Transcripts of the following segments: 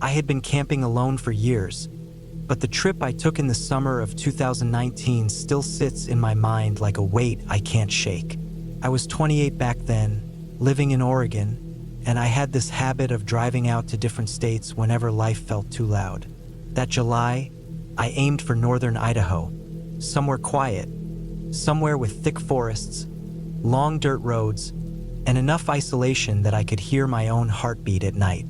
I had been camping alone for years, but the trip I took in the summer of 2019 still sits in my mind like a weight I can't shake. I was 28 back then, living in Oregon, and I had this habit of driving out to different states whenever life felt too loud. That July, I aimed for northern Idaho, somewhere quiet, somewhere with thick forests, long dirt roads, and enough isolation that I could hear my own heartbeat at night.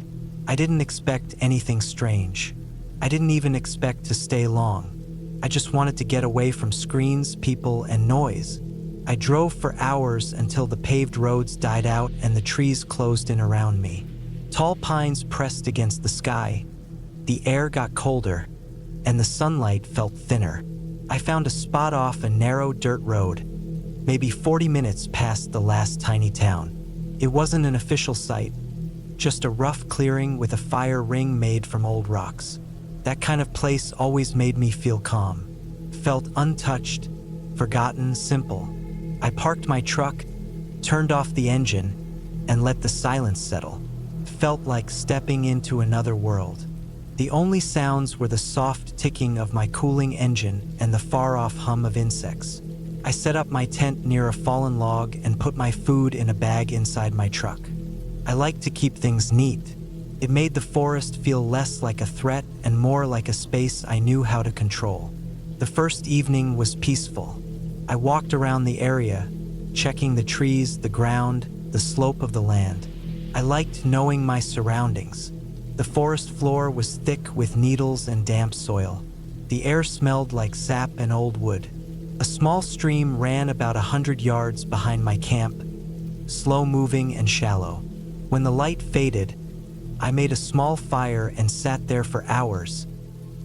I didn't expect anything strange. I didn't even expect to stay long. I just wanted to get away from screens, people, and noise. I drove for hours until the paved roads died out and the trees closed in around me. Tall pines pressed against the sky. The air got colder, and the sunlight felt thinner. I found a spot off a narrow dirt road, maybe 40 minutes past the last tiny town. It wasn't an official site, just a rough clearing with a fire ring made from old rocks. That kind of place always made me feel calm. Felt untouched, forgotten, simple. I parked my truck, turned off the engine, and let the silence settle. Felt like stepping into another world. The only sounds were the soft ticking of my cooling engine and the far-off hum of insects. I set up my tent near a fallen log and put my food in a bag inside my truck. I like to keep things neat. It made the forest feel less like a threat and more like a space I knew how to control. The first evening was peaceful. I walked around the area, checking the trees, the ground, the slope of the land. I liked knowing my surroundings. The forest floor was thick with needles and damp soil. The air smelled like sap and old wood. A small stream ran about 100 yards behind my camp, slow-moving and shallow. When the light faded, I made a small fire and sat there for hours,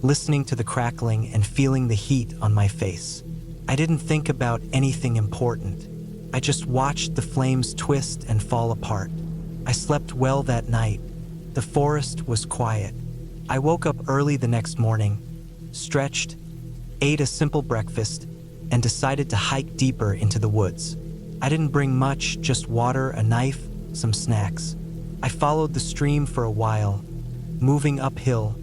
listening to the crackling and feeling the heat on my face. I didn't think about anything important. I just watched the flames twist and fall apart. I slept well that night. The forest was quiet. I woke up early the next morning, stretched, ate a simple breakfast, and decided to hike deeper into the woods. I didn't bring much, just water, a knife, some snacks. I followed the stream for a while, moving uphill,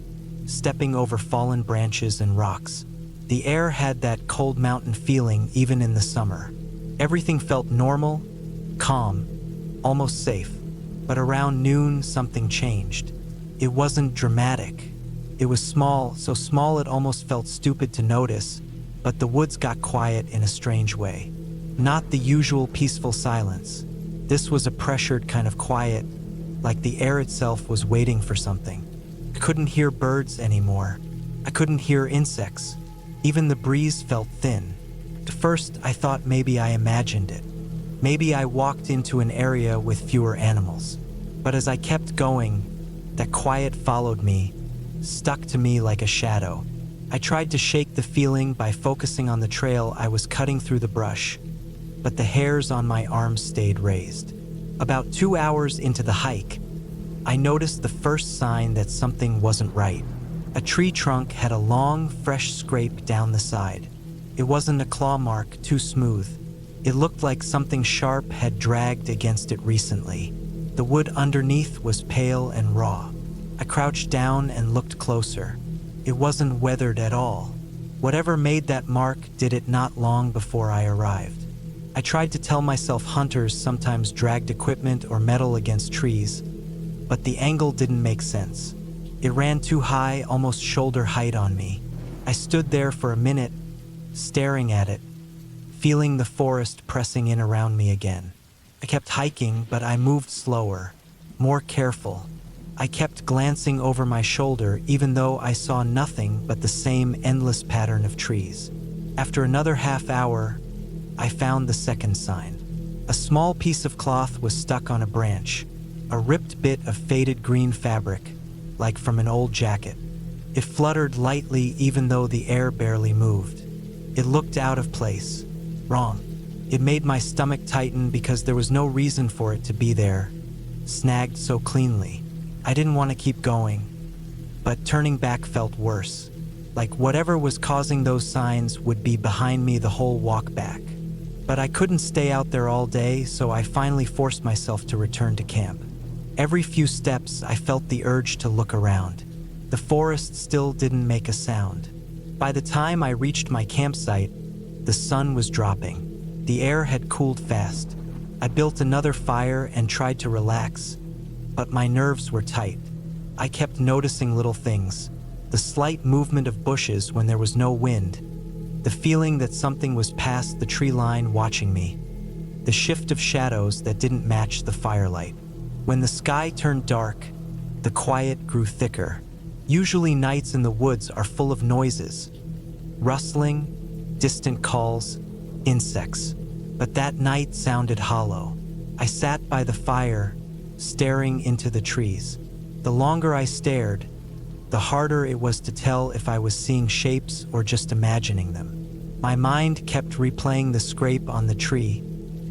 stepping over fallen branches and rocks. The air had that cold mountain feeling even in the summer. Everything felt normal, calm, almost safe. But around noon, something changed. It wasn't dramatic. It was small, so small it almost felt stupid to notice, but the woods got quiet in a strange way. Not the usual peaceful silence. This was a pressured kind of quiet, like the air itself was waiting for something. I couldn't hear birds anymore. I couldn't hear insects. Even the breeze felt thin. At first, I thought maybe I imagined it. Maybe I walked into an area with fewer animals. But as I kept going, that quiet followed me, stuck to me like a shadow. I tried to shake the feeling by focusing on the trail I was cutting through the brush, but the hairs on my arms stayed raised. About 2 hours into the hike, I noticed the first sign that something wasn't right. A tree trunk had a long, fresh scrape down the side. It wasn't a claw mark, too smooth. It looked like something sharp had dragged against it recently. The wood underneath was pale and raw. I crouched down and looked closer. It wasn't weathered at all. Whatever made that mark did it not long before I arrived. I tried to tell myself hunters sometimes dragged equipment or metal against trees, but the angle didn't make sense. It ran too high, almost shoulder height on me. I stood there for a minute, staring at it, feeling the forest pressing in around me again. I kept hiking, but I moved slower, more careful. I kept glancing over my shoulder even though I saw nothing but the same endless pattern of trees. After another half hour, I found the second sign. A small piece of cloth was stuck on a branch, a ripped bit of faded green fabric, like from an old jacket. It fluttered lightly even though the air barely moved. It looked out of place, wrong. It made my stomach tighten because there was no reason for it to be there, snagged so cleanly. I didn't want to keep going, but turning back felt worse, like whatever was causing those signs would be behind me the whole walk back. But I couldn't stay out there all day, so I finally forced myself to return to camp. Every few steps, I felt the urge to look around. The forest still didn't make a sound. By the time I reached my campsite, the sun was dropping. The air had cooled fast. I built another fire and tried to relax, but my nerves were tight. I kept noticing little things. The slight movement of bushes when there was no wind. The feeling that something was past the tree line watching me. The shift of shadows that didn't match the firelight. When the sky turned dark, the quiet grew thicker. Usually nights in the woods are full of noises. Rustling, distant calls, insects. But that night sounded hollow. I sat by the fire, staring into the trees. The longer I stared, the harder it was to tell if I was seeing shapes or just imagining them. My mind kept replaying the scrape on the tree,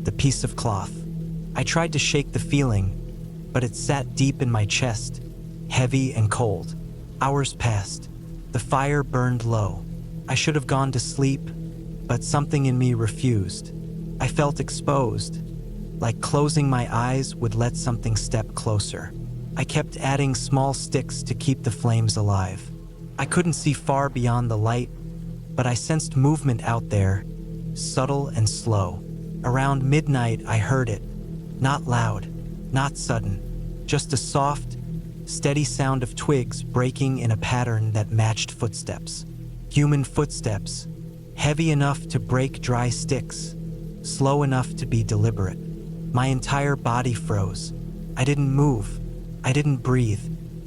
the piece of cloth. I tried to shake the feeling, but it sat deep in my chest, heavy and cold. Hours passed. The fire burned low. I should have gone to sleep, but something in me refused. I felt exposed, like closing my eyes would let something step closer. I kept adding small sticks to keep the flames alive. I couldn't see far beyond the light, but I sensed movement out there, subtle and slow. Around midnight, I heard it. Not loud, not sudden, just a soft, steady sound of twigs breaking in a pattern that matched footsteps. Human footsteps, heavy enough to break dry sticks, slow enough to be deliberate. My entire body froze. I didn't move. I didn't breathe.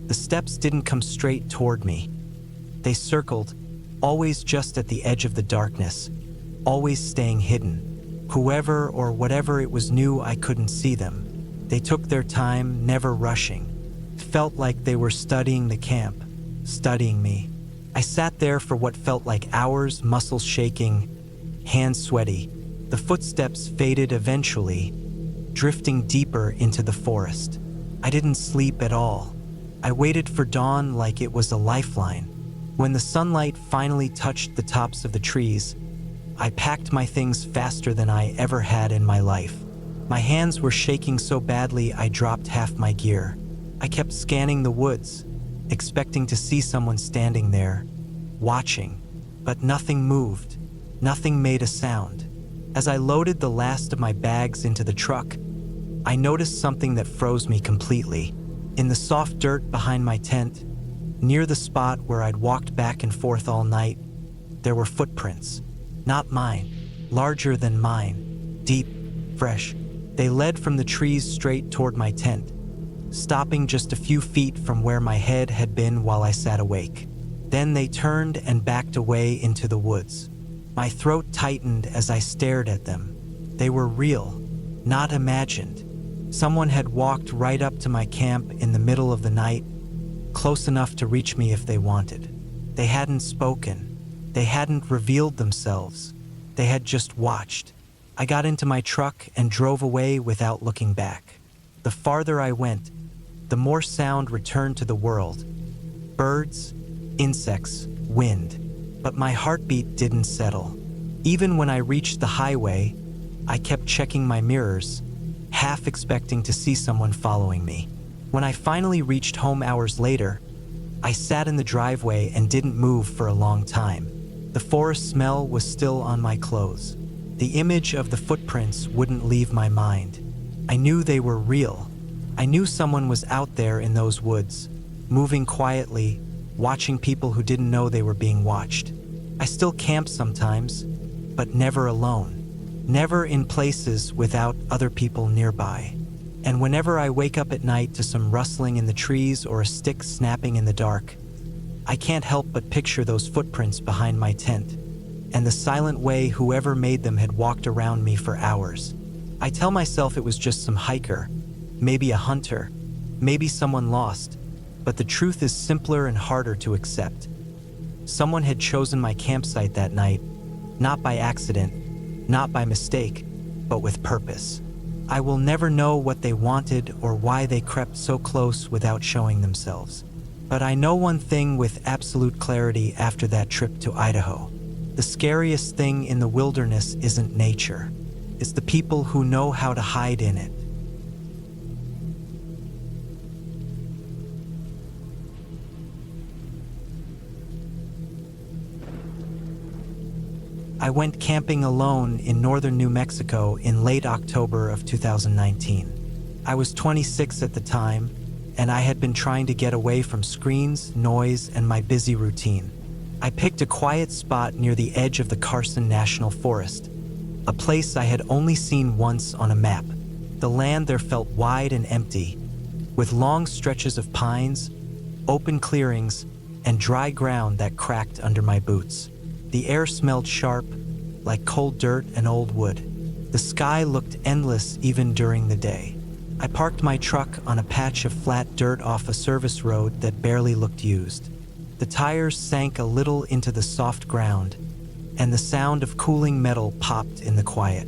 The steps didn't come straight toward me. They circled, always just at the edge of the darkness, always staying hidden. Whoever or whatever it was knew I couldn't see them. They took their time, never rushing. It felt like they were studying the camp, studying me. I sat there for what felt like hours, muscles shaking, hands sweaty. The footsteps faded eventually, drifting deeper into the forest. I didn't sleep at all. I waited for dawn like it was a lifeline. When the sunlight finally touched the tops of the trees, I packed my things faster than I ever had in my life. My hands were shaking so badly I dropped half my gear. I kept scanning the woods, expecting to see someone standing there, watching, but nothing moved. Nothing made a sound. As I loaded the last of my bags into the truck, I noticed something that froze me completely. In the soft dirt behind my tent, near the spot where I'd walked back and forth all night, there were footprints. Not mine, larger than mine, deep, fresh. They led from the trees straight toward my tent, stopping just a few feet from where my head had been while I sat awake. Then they turned and backed away into the woods. My throat tightened as I stared at them. They were real, not imagined. Someone had walked right up to my camp in the middle of the night, close enough to reach me if they wanted. They hadn't spoken. They hadn't revealed themselves. They had just watched. I got into my truck and drove away without looking back. The farther I went, the more sound returned to the world. Birds, insects, wind. But my heartbeat didn't settle. Even when I reached the highway, I kept checking my mirrors, half expecting to see someone following me. When I finally reached home hours later, I sat in the driveway and didn't move for a long time. The forest smell was still on my clothes. The image of the footprints wouldn't leave my mind. I knew they were real. I knew someone was out there in those woods, moving quietly, watching people who didn't know they were being watched. I still camp sometimes, but never alone. Never in places without other people nearby. And whenever I wake up at night to some rustling in the trees or a stick snapping in the dark, I can't help but picture those footprints behind my tent, and the silent way whoever made them had walked around me for hours. I tell myself it was just some hiker, maybe a hunter, maybe someone lost, but the truth is simpler and harder to accept. Someone had chosen my campsite that night, not by accident, not by mistake, but with purpose. I will never know what they wanted or why they crept so close without showing themselves. But I know one thing with absolute clarity after that trip to Idaho. The scariest thing in the wilderness isn't nature. It's the people who know how to hide in it. I went camping alone in northern New Mexico in late October of 2019. I was 26 at the time, and I had been trying to get away from screens, noise, and my busy routine. I picked a quiet spot near the edge of the Carson National Forest, a place I had only seen once on a map. The land there felt wide and empty, with long stretches of pines, open clearings, and dry ground that cracked under my boots. The air smelled sharp, like cold dirt and old wood. The sky looked endless even during the day. I parked my truck on a patch of flat dirt off a service road that barely looked used. The tires sank a little into the soft ground, and the sound of cooling metal popped in the quiet.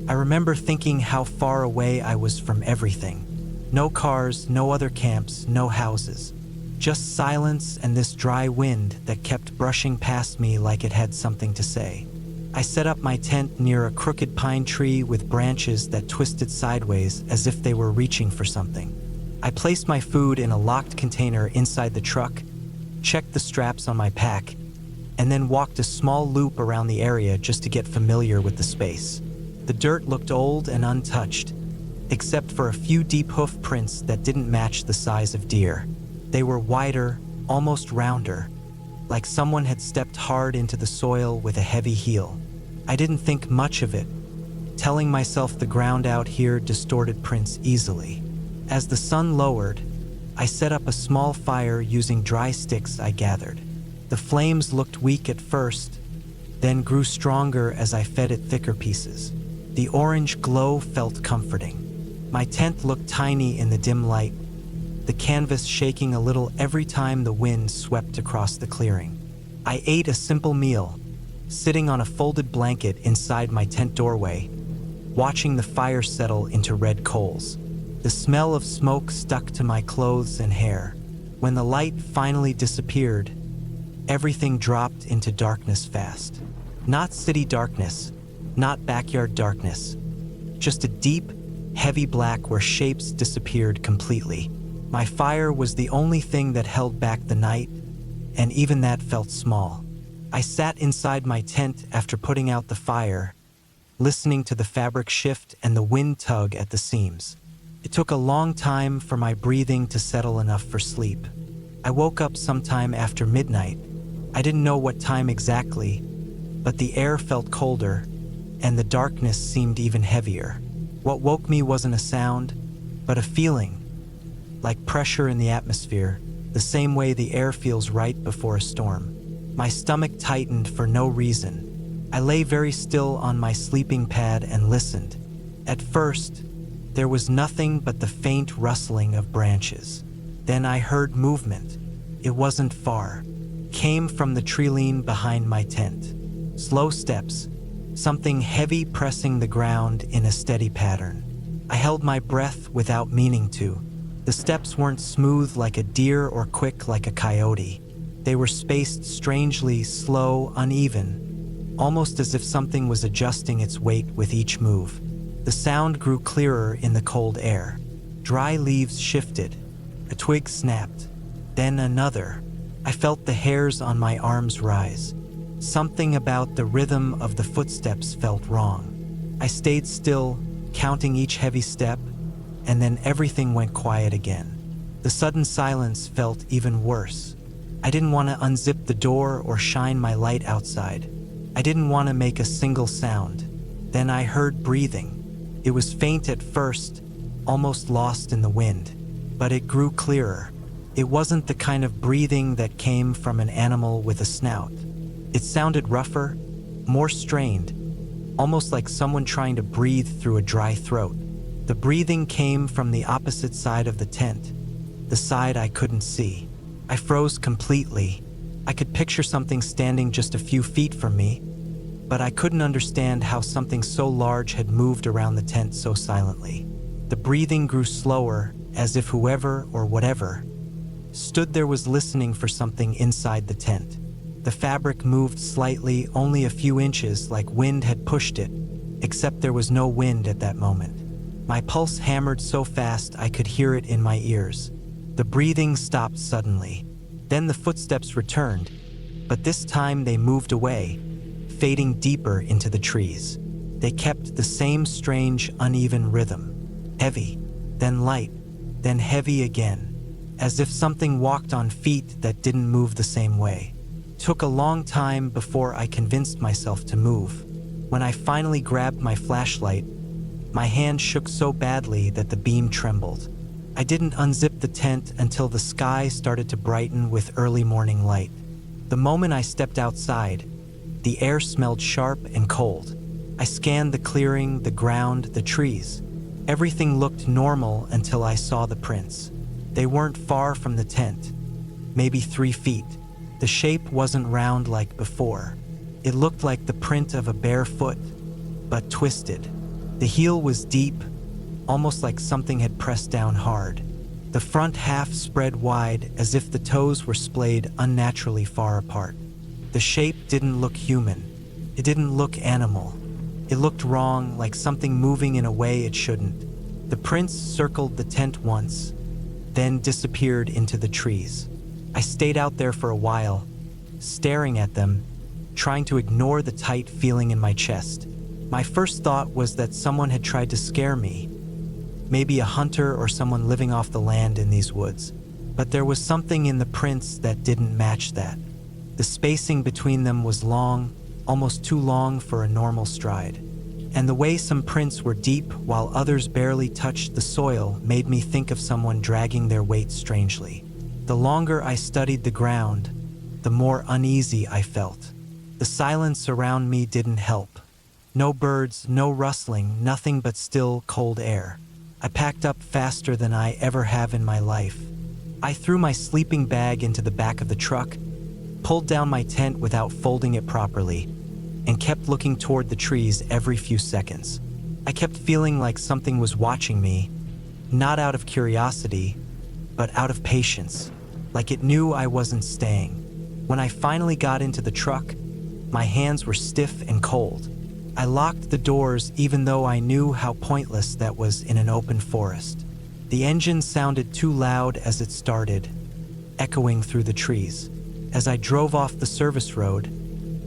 I remember thinking how far away I was from everything. No cars, no other camps, no houses. Just silence and this dry wind that kept brushing past me like it had something to say. I set up my tent near a crooked pine tree with branches that twisted sideways as if they were reaching for something. I placed my food in a locked container inside the truck, checked the straps on my pack, and then walked a small loop around the area just to get familiar with the space. The dirt looked old and untouched, except for a few deep hoof prints that didn't match the size of deer. They were wider, almost rounder, like someone had stepped hard into the soil with a heavy heel. I didn't think much of it, telling myself the ground out here distorted prints easily. As the sun lowered, I set up a small fire using dry sticks I gathered. The flames looked weak at first, then grew stronger as I fed it thicker pieces. The orange glow felt comforting. My tent looked tiny in the dim light, the canvas shaking a little every time the wind swept across the clearing. I ate a simple meal, sitting on a folded blanket inside my tent doorway, watching the fire settle into red coals. The smell of smoke stuck to my clothes and hair. When the light finally disappeared, everything dropped into darkness fast. Not city darkness, not backyard darkness, just a deep, heavy black where shapes disappeared completely. My fire was the only thing that held back the night, and even that felt small. I sat inside my tent after putting out the fire, listening to the fabric shift and the wind tug at the seams. It took a long time for my breathing to settle enough for sleep. I woke up sometime after midnight. I didn't know what time exactly, but the air felt colder, and the darkness seemed even heavier. What woke me wasn't a sound, but a feeling, like pressure in the atmosphere, the same way the air feels right before a storm. My stomach tightened for no reason. I lay very still on my sleeping pad and listened. At first, there was nothing but the faint rustling of branches. Then I heard movement. It wasn't far. Came from the tree-line behind my tent. Slow steps, something heavy pressing the ground in a steady pattern. I held my breath without meaning to. The steps weren't smooth like a deer or quick like a coyote. They were spaced strangely, slow, uneven, almost as if something was adjusting its weight with each move. The sound grew clearer in the cold air. Dry leaves shifted. A twig snapped. Then another. I felt the hairs on my arms rise. Something about the rhythm of the footsteps felt wrong. I stayed still, counting each heavy step, and then everything went quiet again. The sudden silence felt even worse. I didn't want to unzip the door or shine my light outside. I didn't want to make a single sound. Then I heard breathing. It was faint at first, almost lost in the wind, but it grew clearer. It wasn't the kind of breathing that came from an animal with a snout. It sounded rougher, more strained, almost like someone trying to breathe through a dry throat. The breathing came from the opposite side of the tent, the side I couldn't see. I froze completely. I could picture something standing just a few feet from me, but I couldn't understand how something so large had moved around the tent so silently. The breathing grew slower, as if whoever or whatever stood there was listening for something inside the tent. The fabric moved slightly, only a few inches, like wind had pushed it, except there was no wind at that moment. My pulse hammered so fast I could hear it in my ears. The breathing stopped suddenly. Then the footsteps returned, but this time they moved away, fading deeper into the trees. They kept the same strange, uneven rhythm. Heavy, then light, then heavy again, as if something walked on feet that didn't move the same way. Took a long time before I convinced myself to move. When I finally grabbed my flashlight, my hand shook so badly that the beam trembled. I didn't unzip the tent until the sky started to brighten with early morning light. The moment I stepped outside, the air smelled sharp and cold. I scanned the clearing, the ground, the trees. Everything looked normal until I saw the prints. They weren't far from the tent, maybe 3 feet. The shape wasn't round like before. It looked like the print of a bare foot, but twisted. The heel was deep, almost like something had pressed down hard. The front half spread wide as if the toes were splayed unnaturally far apart. The shape didn't look human. It didn't look animal. It looked wrong, like something moving in a way it shouldn't. The prints circled the tent once, then disappeared into the trees. I stayed out there for a while, staring at them, trying to ignore the tight feeling in my chest. My first thought was that someone had tried to scare me, maybe a hunter or someone living off the land in these woods. But there was something in the prints that didn't match that. The spacing between them was long, almost too long for a normal stride. And the way some prints were deep while others barely touched the soil made me think of someone dragging their weight strangely. The longer I studied the ground, the more uneasy I felt. The silence around me didn't help. No birds, no rustling, nothing but still, cold air. I packed up faster than I ever have in my life. I threw my sleeping bag into the back of the truck, pulled down my tent without folding it properly, and kept looking toward the trees every few seconds. I kept feeling like something was watching me, not out of curiosity, but out of patience, like it knew I wasn't staying. When I finally got into the truck, my hands were stiff and cold. I locked the doors even though I knew how pointless that was in an open forest. The engine sounded too loud as it started, echoing through the trees. As I drove off the service road,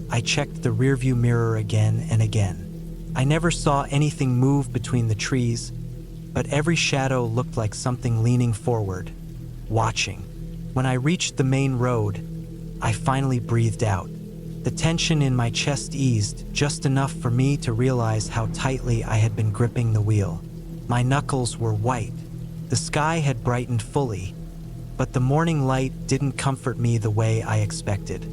I checked the rearview mirror again and again. I never saw anything move between the trees, but every shadow looked like something leaning forward, watching. When I reached the main road, I finally breathed out. The tension in my chest eased just enough for me to realize how tightly I had been gripping the wheel. My knuckles were white. The sky had brightened fully, but the morning light didn't comfort me the way I expected.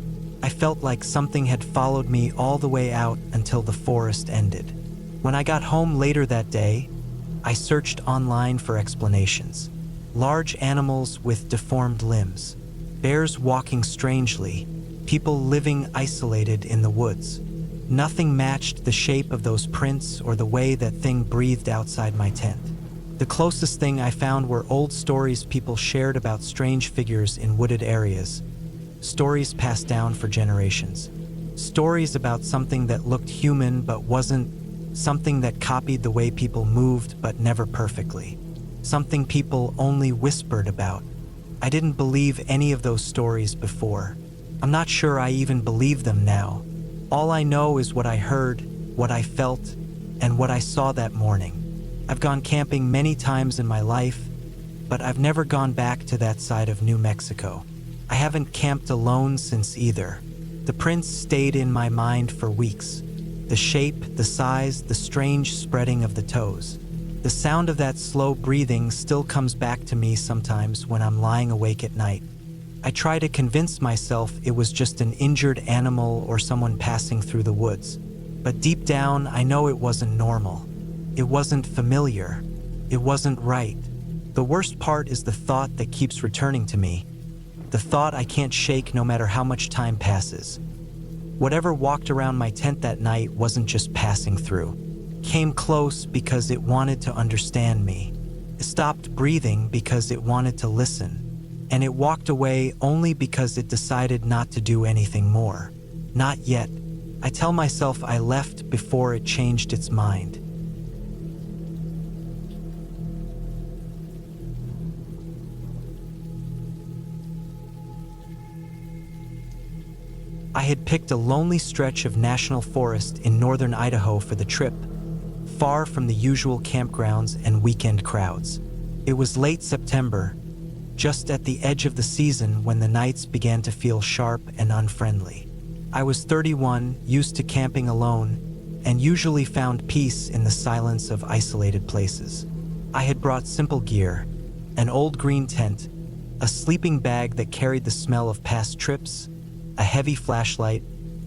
I felt like something had followed me all the way out until the forest ended. When I got home later that day, I searched online for explanations. Large animals with deformed limbs, bears walking strangely, people living isolated in the woods. Nothing matched the shape of those prints or the way that thing breathed outside my tent. The closest thing I found were old stories people shared about strange figures in wooded areas. Stories passed down for generations. Stories about something that looked human but wasn't, something that copied the way people moved but never perfectly. Something people only whispered about. I didn't believe any of those stories before. I'm not sure I even believe them now. All I know is what I heard, what I felt, and what I saw that morning. I've gone camping many times in my life, but I've never gone back to that side of New Mexico. I haven't camped alone since either. The prints stayed in my mind for weeks. The shape, the size, the strange spreading of the toes. The sound of that slow breathing still comes back to me sometimes when I'm lying awake at night. I try to convince myself it was just an injured animal or someone passing through the woods. But deep down, I know it wasn't normal. It wasn't familiar. It wasn't right. The worst part is the thought that keeps returning to me. The thought I can't shake no matter how much time passes. Whatever walked around my tent that night wasn't just passing through. Came close because it wanted to understand me. It stopped breathing because it wanted to listen. And it walked away only because it decided not to do anything more. Not yet. I tell myself I left before it changed its mind. I had picked a lonely stretch of national forest in northern Idaho for the trip, far from the usual campgrounds and weekend crowds. It was late September, just at the edge of the season when the nights began to feel sharp and unfriendly. I was 31, used to camping alone, and usually found peace in the silence of isolated places. I had brought simple gear, an old green tent, a sleeping bag that carried the smell of past trips, a heavy flashlight,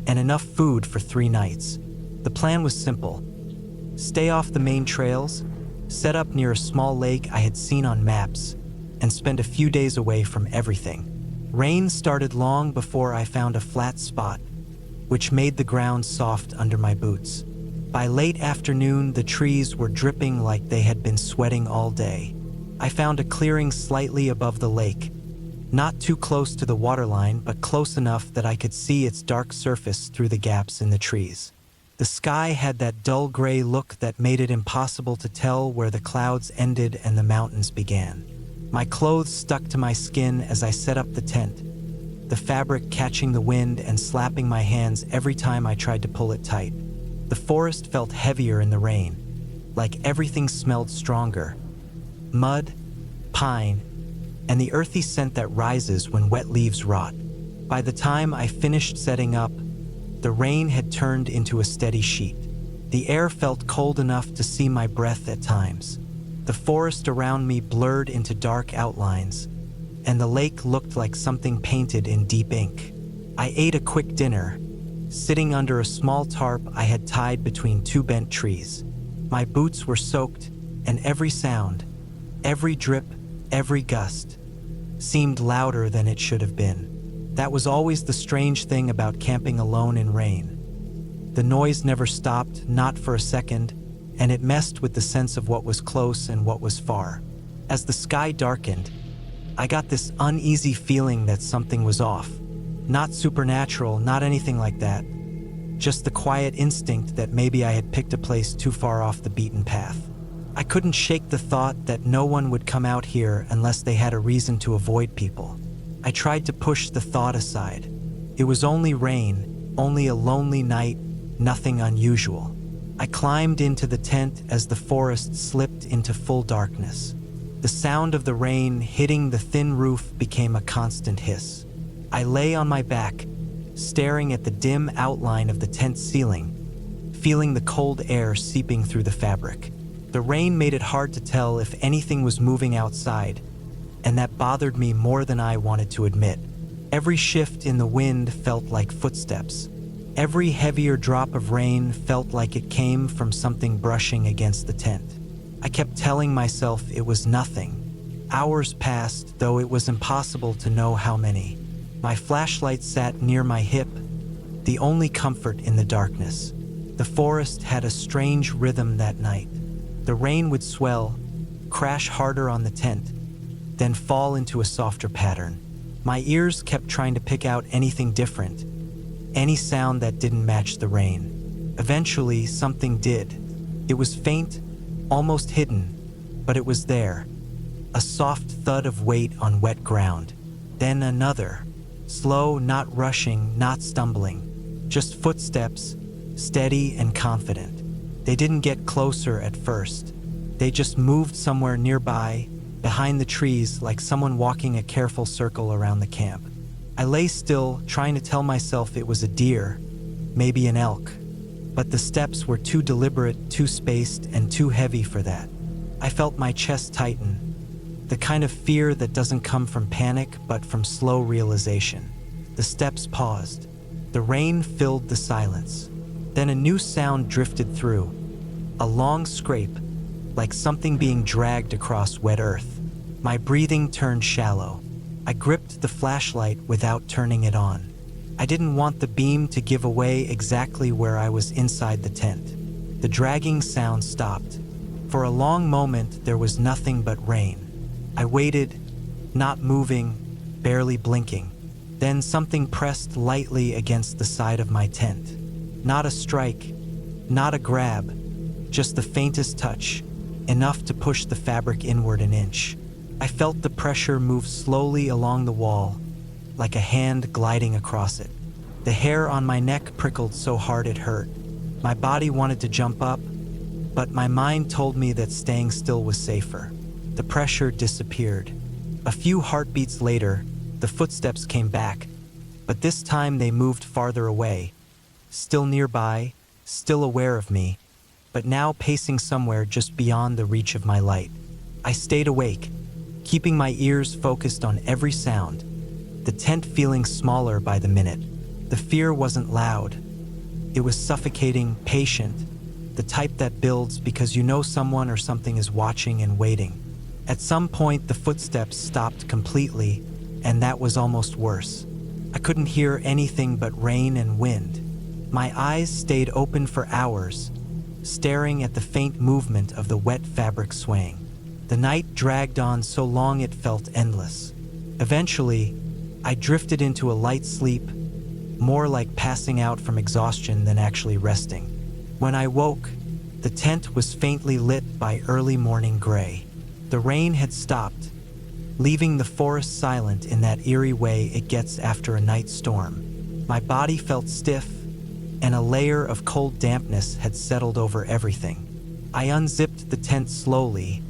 and enough food for 3 nights. The plan was simple. Stay off the main trails, set up near a small lake I had seen on maps, and spend a few days away from everything. Rain started long before I found a flat spot, which made the ground soft under my boots. By late afternoon, the trees were dripping like they had been sweating all day. I found a clearing slightly above the lake, not too close to the waterline, but close enough that I could see its dark surface through the gaps in the trees. The sky had that dull gray look that made it impossible to tell where the clouds ended and the mountains began. My clothes stuck to my skin as I set up the tent, the fabric catching the wind and slapping my hands every time I tried to pull it tight. The forest felt heavier in the rain, like everything smelled stronger. Mud, pine, and the earthy scent that rises when wet leaves rot. By the time I finished setting up, the rain had turned into a steady sheet. The air felt cold enough to see my breath at times. The forest around me blurred into dark outlines, and the lake looked like something painted in deep ink. I ate a quick dinner, sitting under a small tarp I had tied between 2 bent trees. My boots were soaked, and every sound, every drip, every gust, seemed louder than it should have been. That was always the strange thing about camping alone in rain. The noise never stopped, not for a second, and it messed with the sense of what was close and what was far. As the sky darkened, I got this uneasy feeling that something was off. Not supernatural, not anything like that. Just the quiet instinct that maybe I had picked a place too far off the beaten path. I couldn't shake the thought that no one would come out here unless they had a reason to avoid people. I tried to push the thought aside. It was only rain, only a lonely night, nothing unusual. I climbed into the tent as the forest slipped into full darkness. The sound of the rain hitting the thin roof became a constant hiss. I lay on my back, staring at the dim outline of the tent ceiling, feeling the cold air seeping through the fabric. The rain made it hard to tell if anything was moving outside, and that bothered me more than I wanted to admit. Every shift in the wind felt like footsteps. Every heavier drop of rain felt like it came from something brushing against the tent. I kept telling myself it was nothing. Hours passed, though it was impossible to know how many. My flashlight sat near my hip, the only comfort in the darkness. The forest had a strange rhythm that night. The rain would swell, crash harder on the tent, then fall into a softer pattern. My ears kept trying to pick out anything different, any sound that didn't match the rain. Eventually, something did. It was faint, almost hidden, but it was there. A soft thud of weight on wet ground. Then another. Slow, not rushing, not stumbling. Just footsteps, steady and confident. They didn't get closer at first. They just moved somewhere nearby, behind the trees, like someone walking a careful circle around the camp. I lay still, trying to tell myself it was a deer, maybe an elk. But the steps were too deliberate, too spaced, and too heavy for that. I felt my chest tighten, the kind of fear that doesn't come from panic, but from slow realization. The steps paused. The rain filled the silence. Then a new sound drifted through, a long scrape, like something being dragged across wet earth. My breathing turned shallow. I gripped the flashlight without turning it on. I didn't want the beam to give away exactly where I was inside the tent. The dragging sound stopped. For a long moment, there was nothing but rain. I waited, not moving, barely blinking. Then something pressed lightly against the side of my tent. Not a strike, not a grab, just the faintest touch, enough to push the fabric inward an inch. I felt the pressure move slowly along the wall, like a hand gliding across it. The hair on my neck prickled so hard it hurt. My body wanted to jump up, but my mind told me that staying still was safer. The pressure disappeared. A few heartbeats later, the footsteps came back, but this time they moved farther away, still nearby, still aware of me, but now pacing somewhere just beyond the reach of my light. I stayed awake, keeping my ears focused on every sound, the tent feeling smaller by the minute. The fear wasn't loud. It was suffocating, patient, the type that builds because you know someone or something is watching and waiting. At some point, the footsteps stopped completely, and that was almost worse. I couldn't hear anything but rain and wind. My eyes stayed open for hours, staring at the faint movement of the wet fabric swaying. The night dragged on so long it felt endless. Eventually, I drifted into a light sleep, more like passing out from exhaustion than actually resting. When I woke, the tent was faintly lit by early morning gray. The rain had stopped, leaving the forest silent in that eerie way it gets after a night storm. My body felt stiff, and a layer of cold dampness had settled over everything. I unzipped the tent slowly,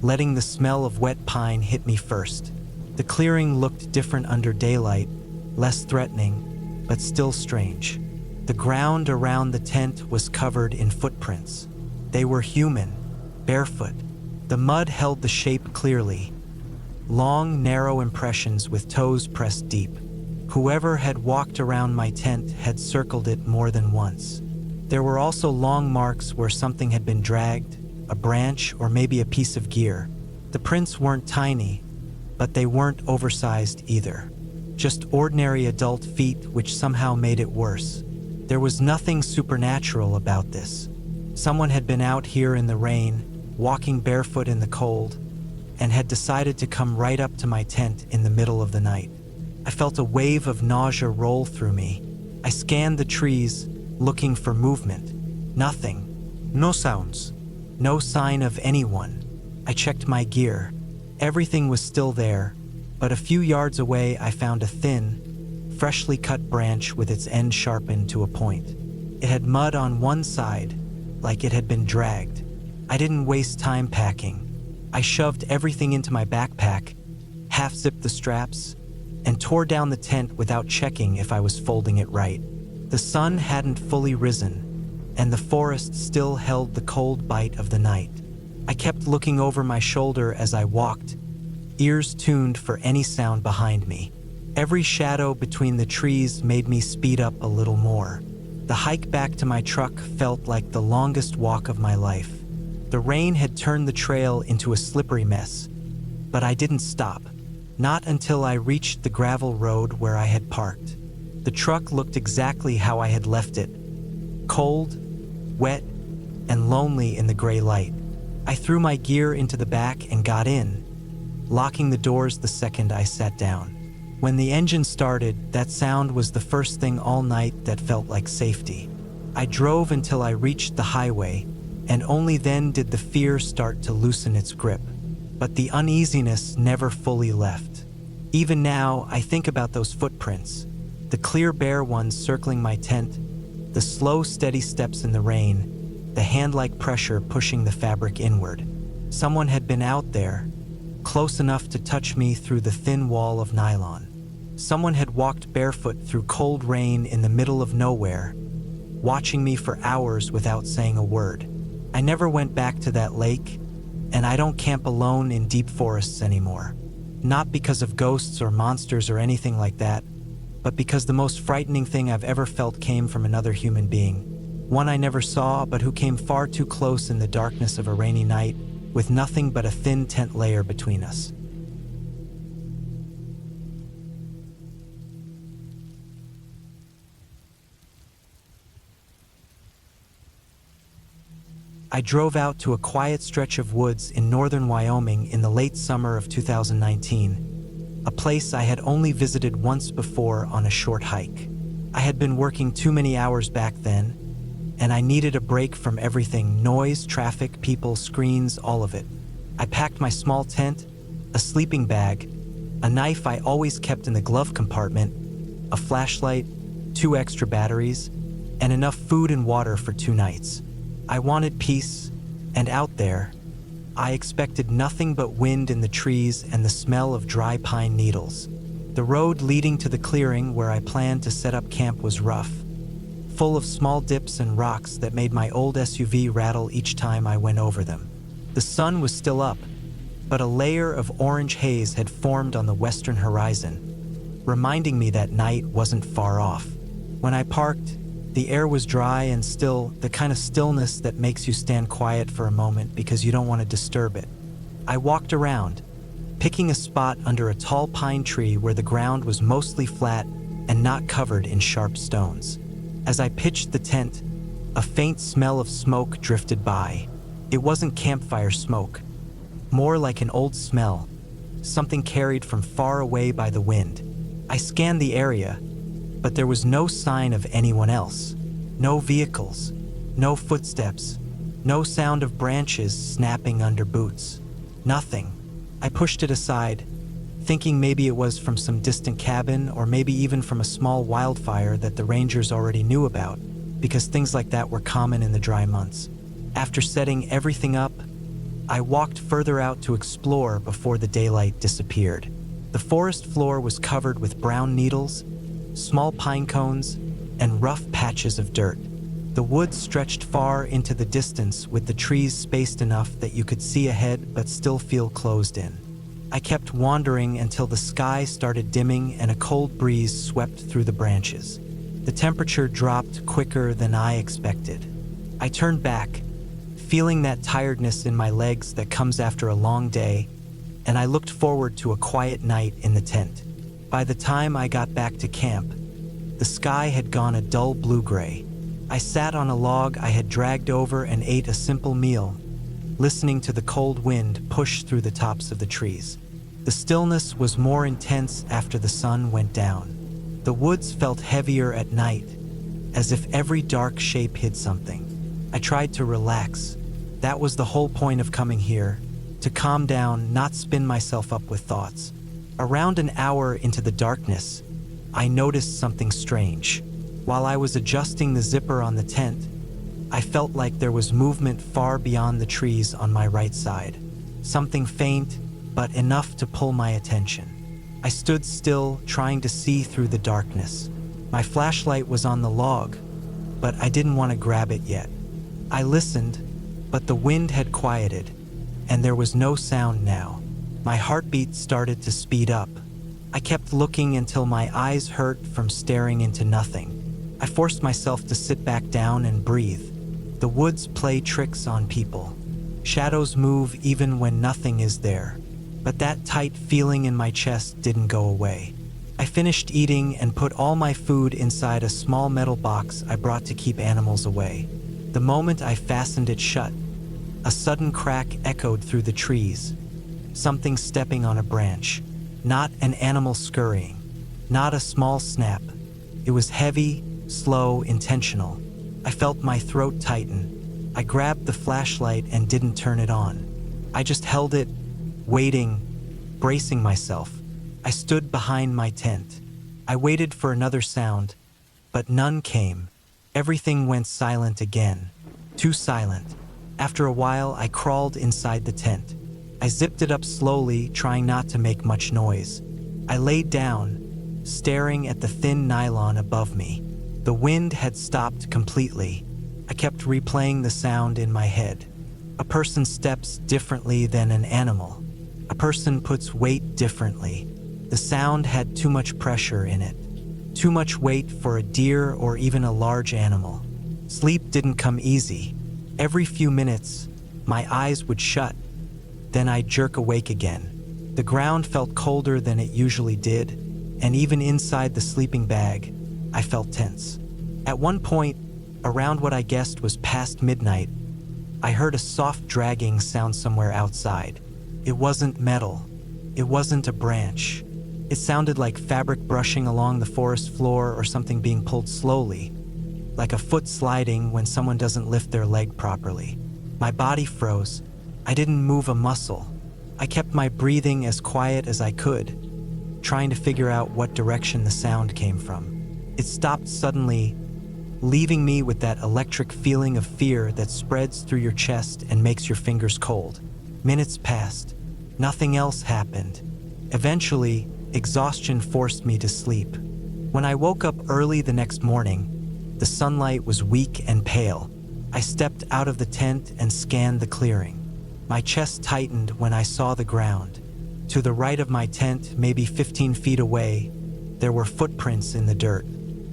letting the smell of wet pine hit me first. The clearing looked different under daylight, less threatening, but still strange. The ground around the tent was covered in footprints. They were human, barefoot. The mud held the shape clearly. Long, narrow impressions with toes pressed deep. Whoever had walked around my tent had circled it more than once. There were also long marks where something had been dragged, a branch or maybe a piece of gear. The prints weren't tiny, but they weren't oversized either. Just ordinary adult feet, which somehow made it worse. There was nothing supernatural about this. Someone had been out here in the rain, walking barefoot in the cold, and had decided to come right up to my tent in the middle of the night. I felt a wave of nausea roll through me. I scanned the trees, looking for movement. Nothing. No sounds. No sign of anyone. I checked my gear. Everything was still there, but a few yards away I found a thin, freshly cut branch with its end sharpened to a point. It had mud on one side, like it had been dragged. I didn't waste time packing. I shoved everything into my backpack, half-zipped the straps, and tore down the tent without checking if I was folding it right. The sun hadn't fully risen, and the forest still held the cold bite of the night. I kept looking over my shoulder as I walked, ears tuned for any sound behind me. Every shadow between the trees made me speed up a little more. The hike back to my truck felt like the longest walk of my life. The rain had turned the trail into a slippery mess, but I didn't stop. Not until I reached the gravel road where I had parked. The truck looked exactly how I had left it. Cold, wet, and lonely in the gray light. I threw my gear into the back and got in, locking the doors the second I sat down. When the engine started, that sound was the first thing all night that felt like safety. I drove until I reached the highway, and only then did the fear start to loosen its grip. But the uneasiness never fully left. Even now, I think about those footprints, the clear bare ones circling my tent, the slow, steady steps in the rain, the hand-like pressure pushing the fabric inward. Someone had been out there, close enough to touch me through the thin wall of nylon. Someone had walked barefoot through cold rain in the middle of nowhere, watching me for hours without saying a word. I never went back to that lake, and I don't camp alone in deep forests anymore. Not because of ghosts or monsters or anything like that, but because the most frightening thing I've ever felt came from another human being. One I never saw, but who came far too close in the darkness of a rainy night, with nothing but a thin tent layer between us. I drove out to a quiet stretch of woods in northern Wyoming in the late summer of 2019, a place I had only visited once before on a short hike. I had been working too many hours back then, and I needed a break from everything: noise, traffic, people, screens, all of it. I packed my small tent, a sleeping bag, a knife I always kept in the glove compartment, a flashlight, 2 extra batteries, and enough food and water for 2 nights. I wanted peace, and out there, I expected nothing but wind in the trees and the smell of dry pine needles. The road leading to the clearing where I planned to set up camp was rough, full of small dips and rocks that made my old SUV rattle each time I went over them. The sun was still up, but a layer of orange haze had formed on the western horizon, reminding me that night wasn't far off. When I parked, the air was dry and still, the kind of stillness that makes you stand quiet for a moment because you don't want to disturb it. I walked around, picking a spot under a tall pine tree where the ground was mostly flat and not covered in sharp stones. As I pitched the tent, a faint smell of smoke drifted by. It wasn't campfire smoke, more like an old smell, something carried from far away by the wind. I scanned the area, but there was no sign of anyone else. No vehicles, no footsteps, no sound of branches snapping under boots. Nothing. I pushed it aside, thinking maybe it was from some distant cabin or maybe even from a small wildfire that the rangers already knew about, because things like that were common in the dry months. After setting everything up, I walked further out to explore before the daylight disappeared. The forest floor was covered with brown needles, small pine cones, and rough patches of dirt. The woods stretched far into the distance with the trees spaced enough that you could see ahead but still feel closed in. I kept wandering until the sky started dimming and a cold breeze swept through the branches. The temperature dropped quicker than I expected. I turned back, feeling that tiredness in my legs that comes after a long day, and I looked forward to a quiet night in the tent. By the time I got back to camp, the sky had gone a dull blue-gray. I sat on a log I had dragged over and ate a simple meal, listening to the cold wind push through the tops of the trees. The stillness was more intense after the sun went down. The woods felt heavier at night, as if every dark shape hid something. I tried to relax. That was the whole point of coming here, to calm down, not spin myself up with thoughts. Around an hour into the darkness, I noticed something strange. While I was adjusting the zipper on the tent, I felt like there was movement far beyond the trees on my right side. Something faint, but enough to pull my attention. I stood still, trying to see through the darkness. My flashlight was on the log, but I didn't want to grab it yet. I listened, but the wind had quieted, and there was no sound now. My heartbeat started to speed up. I kept looking until my eyes hurt from staring into nothing. I forced myself to sit back down and breathe. The woods play tricks on people. Shadows move even when nothing is there. But that tight feeling in my chest didn't go away. I finished eating and put all my food inside a small metal box I brought to keep animals away. The moment I fastened it shut, a sudden crack echoed through the trees. Something stepping on a branch. Not an animal scurrying. Not a small snap. It was heavy, slow, intentional. I felt my throat tighten. I grabbed the flashlight and didn't turn it on. I just held it, waiting, bracing myself. I stood behind my tent. I waited for another sound, but none came. Everything went silent again. Too silent. After a while, I crawled inside the tent. I zipped it up slowly, trying not to make much noise. I laid down, staring at the thin nylon above me. The wind had stopped completely. I kept replaying the sound in my head. A person steps differently than an animal. A person puts weight differently. The sound had too much pressure in it. Too much weight for a deer or even a large animal. Sleep didn't come easy. Every few minutes, my eyes would shut. Then I'd jerk awake again. The ground felt colder than it usually did, and even inside the sleeping bag, I felt tense. At one point, around what I guessed was past midnight, I heard a soft dragging sound somewhere outside. It wasn't metal. It wasn't a branch. It sounded like fabric brushing along the forest floor or something being pulled slowly, like a foot sliding when someone doesn't lift their leg properly. My body froze. I didn't move a muscle. I kept my breathing as quiet as I could, trying to figure out what direction the sound came from. It stopped suddenly, leaving me with that electric feeling of fear that spreads through your chest and makes your fingers cold. Minutes passed. Nothing else happened. Eventually, exhaustion forced me to sleep. When I woke up early the next morning, the sunlight was weak and pale. I stepped out of the tent and scanned the clearing. My chest tightened when I saw the ground. To the right of my tent, maybe 15 feet away, there were footprints in the dirt.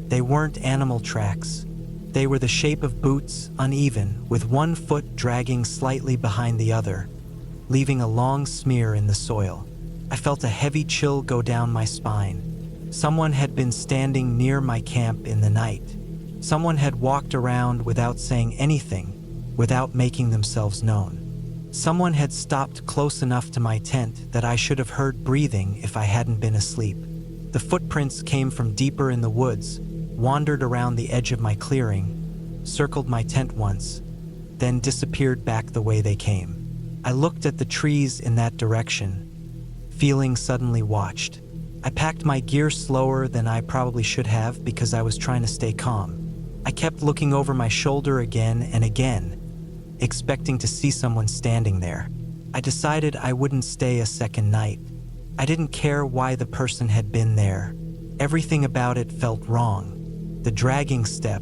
They weren't animal tracks. They were the shape of boots, uneven, with one foot dragging slightly behind the other, leaving a long smear in the soil. I felt a heavy chill go down my spine. Someone had been standing near my camp in the night. Someone had walked around without saying anything, without making themselves known. Someone had stopped close enough to my tent that I should have heard breathing if I hadn't been asleep. The footprints came from deeper in the woods, wandered around the edge of my clearing, circled my tent once, then disappeared back the way they came. I looked at the trees in that direction, feeling suddenly watched. I packed my gear slower than I probably should have because I was trying to stay calm. I kept looking over my shoulder again and again, expecting to see someone standing there. I decided I wouldn't stay a second night. I didn't care why the person had been there. Everything about it felt wrong. The dragging step,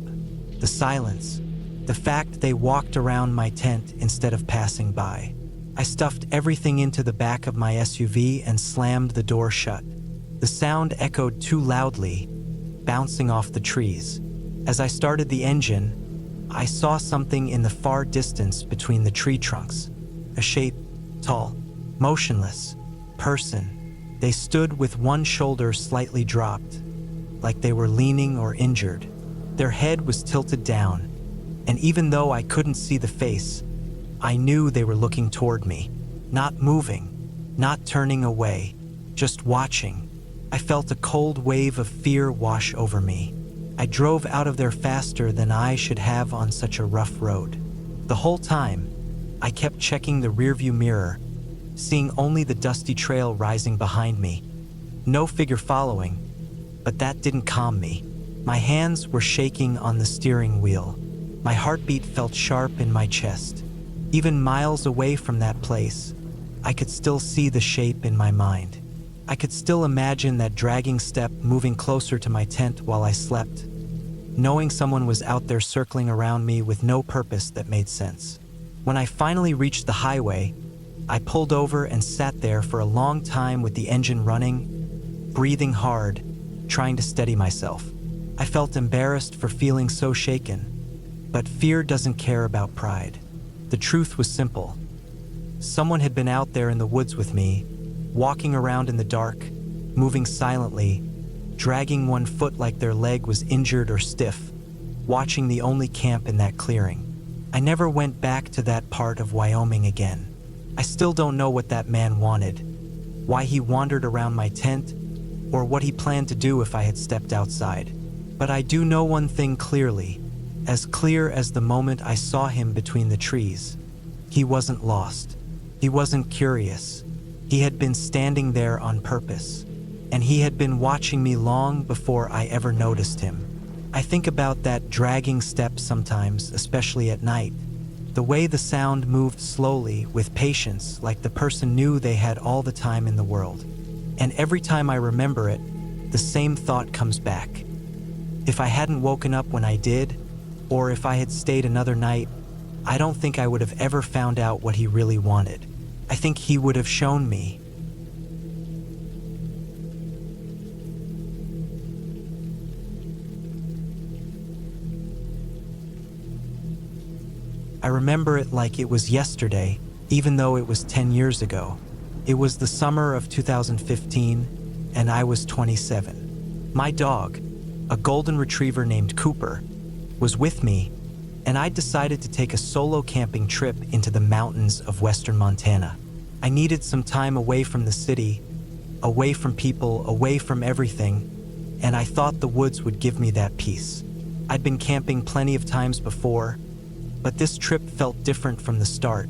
the silence, the fact they walked around my tent instead of passing by. I stuffed everything into the back of my SUV and slammed the door shut. The sound echoed too loudly, bouncing off the trees. As I started the engine, I saw something in the far distance between the tree trunks. A shape, tall, motionless, person. They stood with one shoulder slightly dropped, like they were leaning or injured. Their head was tilted down, and even though I couldn't see the face, I knew they were looking toward me, not moving, not turning away, just watching. I felt a cold wave of fear wash over me. I drove out of there faster than I should have on such a rough road. The whole time, I kept checking the rearview mirror, seeing only the dusty trail rising behind me. No figure following, but that didn't calm me. My hands were shaking on the steering wheel. My heartbeat felt sharp in my chest. Even miles away from that place, I could still see the shape in my mind. I could still imagine that dragging step moving closer to my tent while I slept, knowing someone was out there circling around me with no purpose that made sense. When I finally reached the highway, I pulled over and sat there for a long time with the engine running, breathing hard, trying to steady myself. I felt embarrassed for feeling so shaken, but fear doesn't care about pride. The truth was simple. Someone had been out there in the woods with me, walking around in the dark, moving silently, dragging one foot like their leg was injured or stiff, watching the only camp in that clearing. I never went back to that part of Wyoming again. I still don't know what that man wanted, why he wandered around my tent, or what he planned to do if I had stepped outside. But I do know one thing clearly, as clear as the moment I saw him between the trees. He wasn't lost. He wasn't curious. He had been standing there on purpose, and he had been watching me long before I ever noticed him. I think about that dragging step sometimes, especially at night. The way the sound moved slowly, with patience, like the person knew they had all the time in the world. And every time I remember it, the same thought comes back. If I hadn't woken up when I did, or if I had stayed another night, I don't think I would have ever found out what he really wanted. I think he would have shown me. I remember it like it was yesterday, even though it was 10 years ago. It was the summer of 2015, and I was 27. My dog, a golden retriever named Cooper, was with me, and I decided to take a solo camping trip into the mountains of western Montana. I needed some time away from the city, away from people, away from everything, and I thought the woods would give me that peace. I'd been camping plenty of times before, but this trip felt different from the start,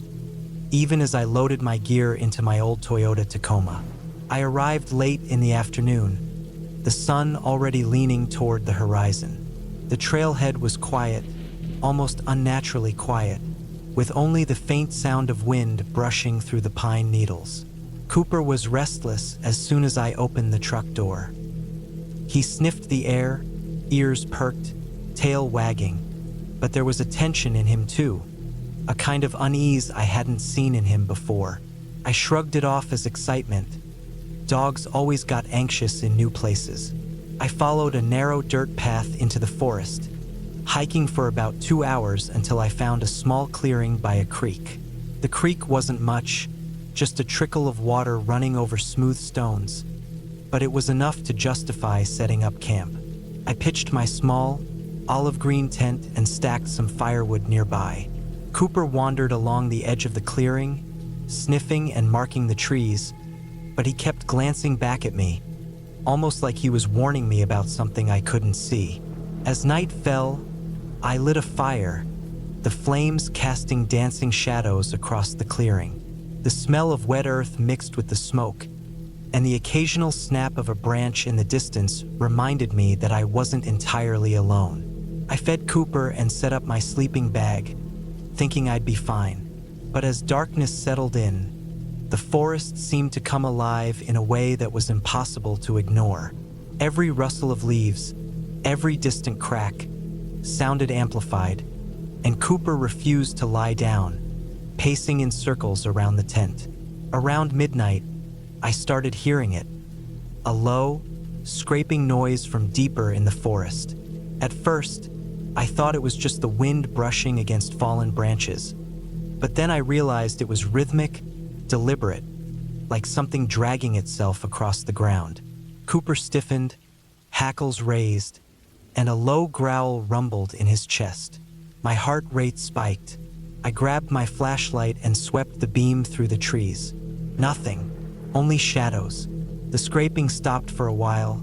even as I loaded my gear into my old Toyota Tacoma. I arrived late in the afternoon, the sun already leaning toward the horizon. The trailhead was quiet, almost unnaturally quiet, with only the faint sound of wind brushing through the pine needles. Cooper was restless as soon as I opened the truck door. He sniffed the air, ears perked, tail wagging, but there was a tension in him too, a kind of unease I hadn't seen in him before. I shrugged it off as excitement. Dogs always got anxious in new places. I followed a narrow dirt path into the forest, hiking for about 2 hours until I found a small clearing by a creek. The creek wasn't much, just a trickle of water running over smooth stones, but it was enough to justify setting up camp. I pitched my small, olive green tent and stacked some firewood nearby. Cooper wandered along the edge of the clearing, sniffing and marking the trees, but he kept glancing back at me, almost like he was warning me about something I couldn't see. As night fell, I lit a fire, the flames casting dancing shadows across the clearing. The smell of wet earth mixed with the smoke, and the occasional snap of a branch in the distance reminded me that I wasn't entirely alone. I fed Cooper and set up my sleeping bag, thinking I'd be fine. But as darkness settled in, the forest seemed to come alive in a way that was impossible to ignore. Every rustle of leaves, every distant crack, sounded amplified, and Cooper refused to lie down, pacing in circles around the tent. Around midnight, I started hearing it, a low, scraping noise from deeper in the forest. At first, I thought it was just the wind brushing against fallen branches, but then I realized it was rhythmic, deliberate, like something dragging itself across the ground. Cooper stiffened, hackles raised, and a low growl rumbled in his chest. My heart rate spiked. I grabbed my flashlight and swept the beam through the trees. Nothing, only shadows. The scraping stopped for a while,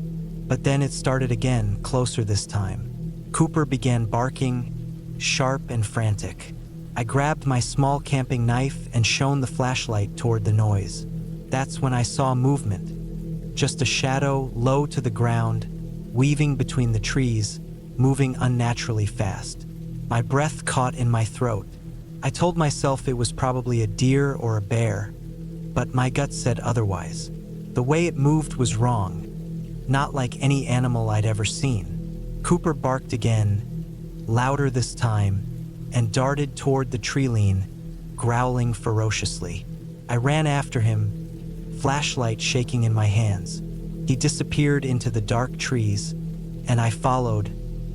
but then it started again, closer this time. Cooper began barking, sharp and frantic. I grabbed my small camping knife and shone the flashlight toward the noise. That's when I saw movement. Just a shadow low to the ground, weaving between the trees, moving unnaturally fast. My breath caught in my throat. I told myself it was probably a deer or a bear, but my gut said otherwise. The way it moved was wrong, not like any animal I'd ever seen. Cooper barked again, louder this time, and darted toward the tree lean, growling ferociously. I ran after him, flashlight shaking in my hands. He disappeared into the dark trees, and I followed,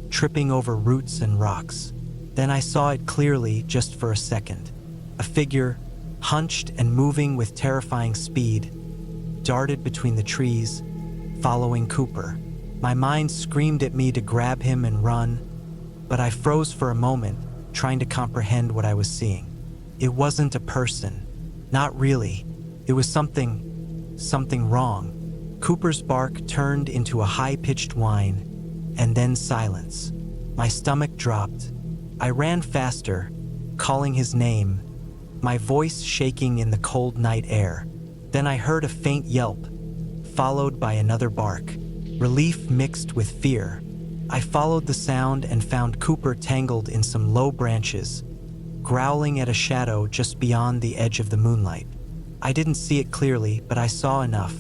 tripping over roots and rocks. Then I saw it clearly just for a second. A figure, hunched and moving with terrifying speed, darted between the trees, following Cooper. My mind screamed at me to grab him and run, but I froze for a moment, trying to comprehend what I was seeing. It wasn't a person. Not really. It was something wrong. Cooper's bark turned into a high-pitched whine, and then silence. My stomach dropped. I ran faster, calling his name, my voice shaking in the cold night air. Then I heard a faint yelp, followed by another bark, relief mixed with fear. I followed the sound and found Cooper tangled in some low branches, growling at a shadow just beyond the edge of the moonlight. I didn't see it clearly, but I saw enough.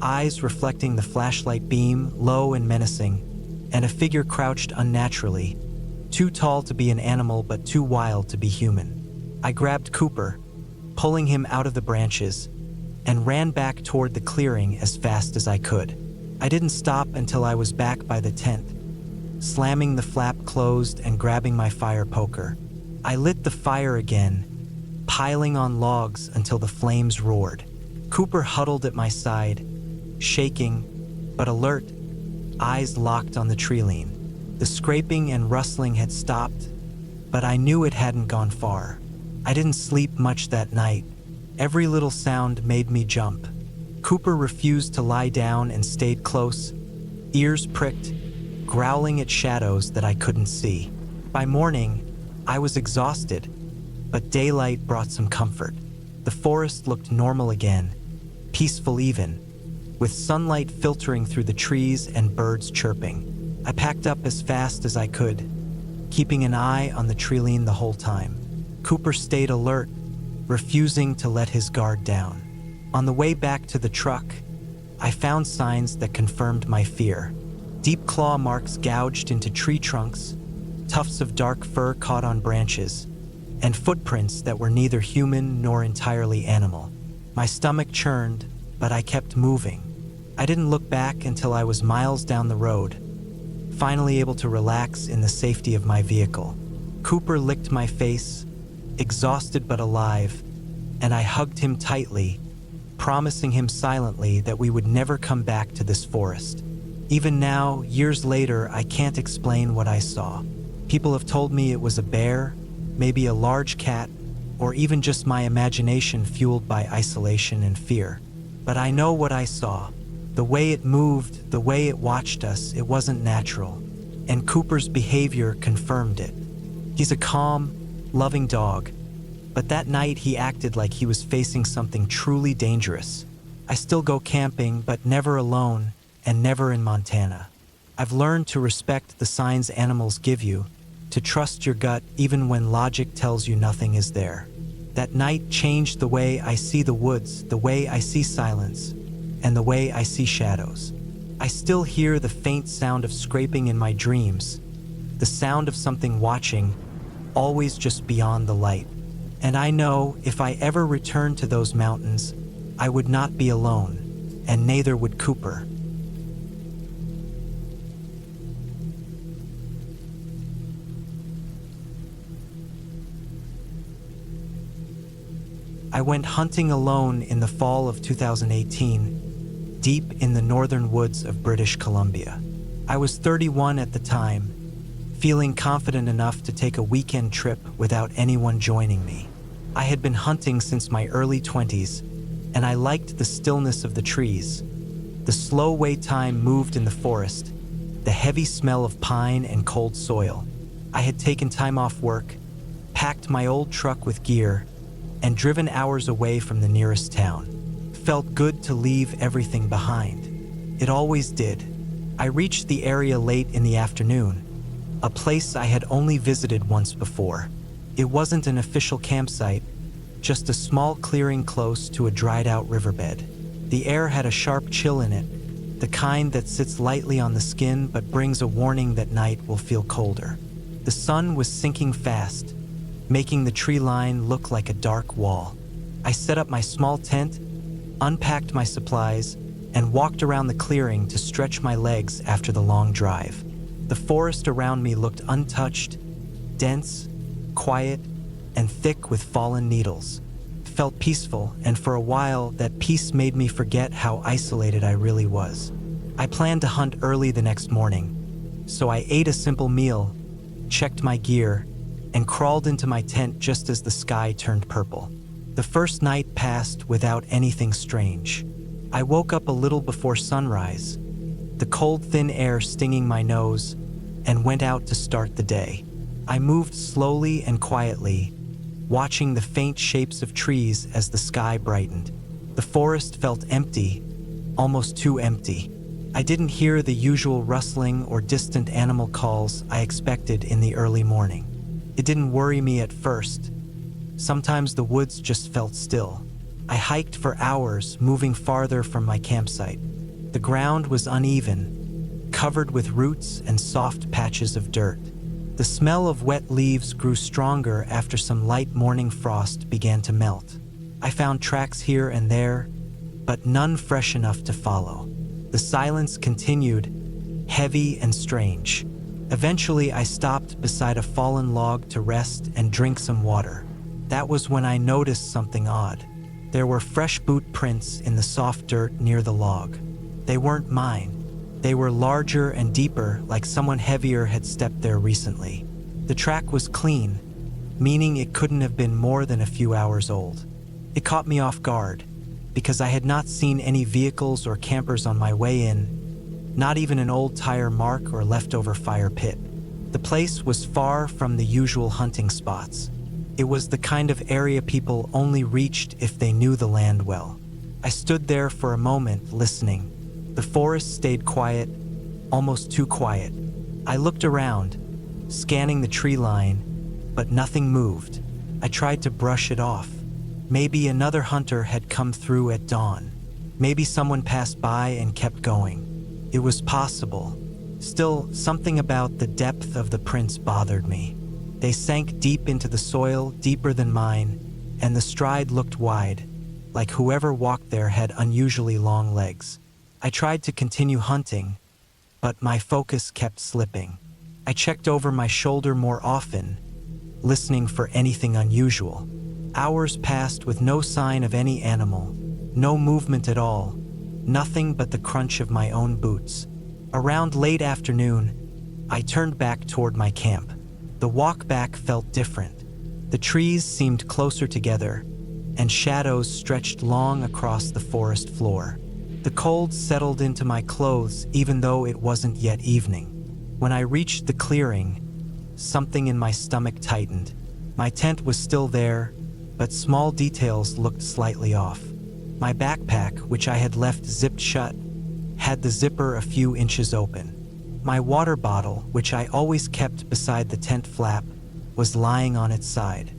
Eyes reflecting the flashlight beam, low and menacing, and a figure crouched unnaturally, too tall to be an animal but too wild to be human. I grabbed Cooper, pulling him out of the branches, and ran back toward the clearing as fast as I could. I didn't stop until I was back by the tent, slamming the flap closed and grabbing my fire poker. I lit the fire again, piling on logs until the flames roared. Cooper huddled at my side, shaking, but alert, eyes locked on the tree lean. The scraping and rustling had stopped, but I knew it hadn't gone far. I didn't sleep much that night. Every little sound made me jump. Cooper refused to lie down and stayed close, ears pricked, growling at shadows that I couldn't see. By morning, I was exhausted, but daylight brought some comfort. The forest looked normal again, peaceful even, with sunlight filtering through the trees and birds chirping. I packed up as fast as I could, keeping an eye on the treeline the whole time. Cooper stayed alert, refusing to let his guard down. On the way back to the truck, I found signs that confirmed my fear. Deep claw marks gouged into tree trunks, tufts of dark fur caught on branches, and footprints that were neither human nor entirely animal. My stomach churned, but I kept moving. I didn't look back until I was miles down the road, finally able to relax in the safety of my vehicle. Cooper licked my face, exhausted but alive, and I hugged him tightly, promising him silently that we would never come back to this forest. Even now, years later, I can't explain what I saw. People have told me it was a bear, maybe a large cat, or even just my imagination fueled by isolation and fear. But I know what I saw. The way it moved, the way it watched us, it wasn't natural. And Cooper's behavior confirmed it. He's a calm, loving dog, but that night he acted like he was facing something truly dangerous. I still go camping, but never alone, and never in Montana. I've learned to respect the signs animals give you, to trust your gut even when logic tells you nothing is there. That night changed the way I see the woods, the way I see silence, and the way I see shadows. I still hear the faint sound of scraping in my dreams, the sound of something watching, always just beyond the light. And I know if I ever return to those mountains, I would not be alone, and neither would Cooper. I went hunting alone in the fall of 2018, deep in the northern woods of British Columbia. I was 31 at the time, feeling confident enough to take a weekend trip without anyone joining me. I had been hunting since my early 20s, and I liked the stillness of the trees. The slow way time moved in the forest, the heavy smell of pine and cold soil. I had taken time off work, packed my old truck with gear, and driven hours away from the nearest town. Felt good to leave everything behind. It always did. I reached the area late in the afternoon, a place I had only visited once before. It wasn't an official campsite, just a small clearing close to a dried-out riverbed. The air had a sharp chill in it, the kind that sits lightly on the skin but brings a warning that night will feel colder. The sun was sinking fast, making the tree line look like a dark wall. I set up my small tent, unpacked my supplies, and walked around the clearing to stretch my legs after the long drive. The forest around me looked untouched, dense, quiet, and thick with fallen needles. It felt peaceful, and for a while, that peace made me forget how isolated I really was. I planned to hunt early the next morning, so I ate a simple meal, checked my gear, and crawled into my tent just as the sky turned purple. The first night passed without anything strange. I woke up a little before sunrise, the cold, thin air stinging my nose, and went out to start the day. I moved slowly and quietly, watching the faint shapes of trees as the sky brightened. The forest felt empty, almost too empty. I didn't hear the usual rustling or distant animal calls I expected in the early morning. It didn't worry me at first. Sometimes the woods just felt still. I hiked for hours, moving farther from my campsite. The ground was uneven, covered with roots and soft patches of dirt. The smell of wet leaves grew stronger after some light morning frost began to melt. I found tracks here and there, but none fresh enough to follow. The silence continued, heavy and strange. Eventually, I stopped beside a fallen log to rest and drink some water. That was when I noticed something odd. There were fresh boot prints in the soft dirt near the log. They weren't mine. They were larger and deeper, like someone heavier had stepped there recently. The track was clean, meaning it couldn't have been more than a few hours old. It caught me off guard, because I had not seen any vehicles or campers on my way in, not even an old tire mark or leftover fire pit. The place was far from the usual hunting spots. It was the kind of area people only reached if they knew the land well. I stood there for a moment, listening, The forest stayed quiet, almost too quiet. I looked around, scanning the tree line, but nothing moved. I tried to brush it off. Maybe another hunter had come through at dawn. Maybe someone passed by and kept going. It was possible. Still, something about the depth of the prints bothered me. They sank deep into the soil, deeper than mine, and the stride looked wide, like whoever walked there had unusually long legs. I tried to continue hunting, but my focus kept slipping. I checked over my shoulder more often, listening for anything unusual. Hours passed with no sign of any animal, no movement at all, nothing but the crunch of my own boots. Around late afternoon, I turned back toward my camp. The walk back felt different. The trees seemed closer together, and shadows stretched long across the forest floor. The cold settled into my clothes even though it wasn't yet evening. When I reached the clearing, something in my stomach tightened. My tent was still there, but small details looked slightly off. My backpack, which I had left zipped shut, had the zipper a few inches open. My water bottle, which I always kept beside the tent flap, was lying on its side.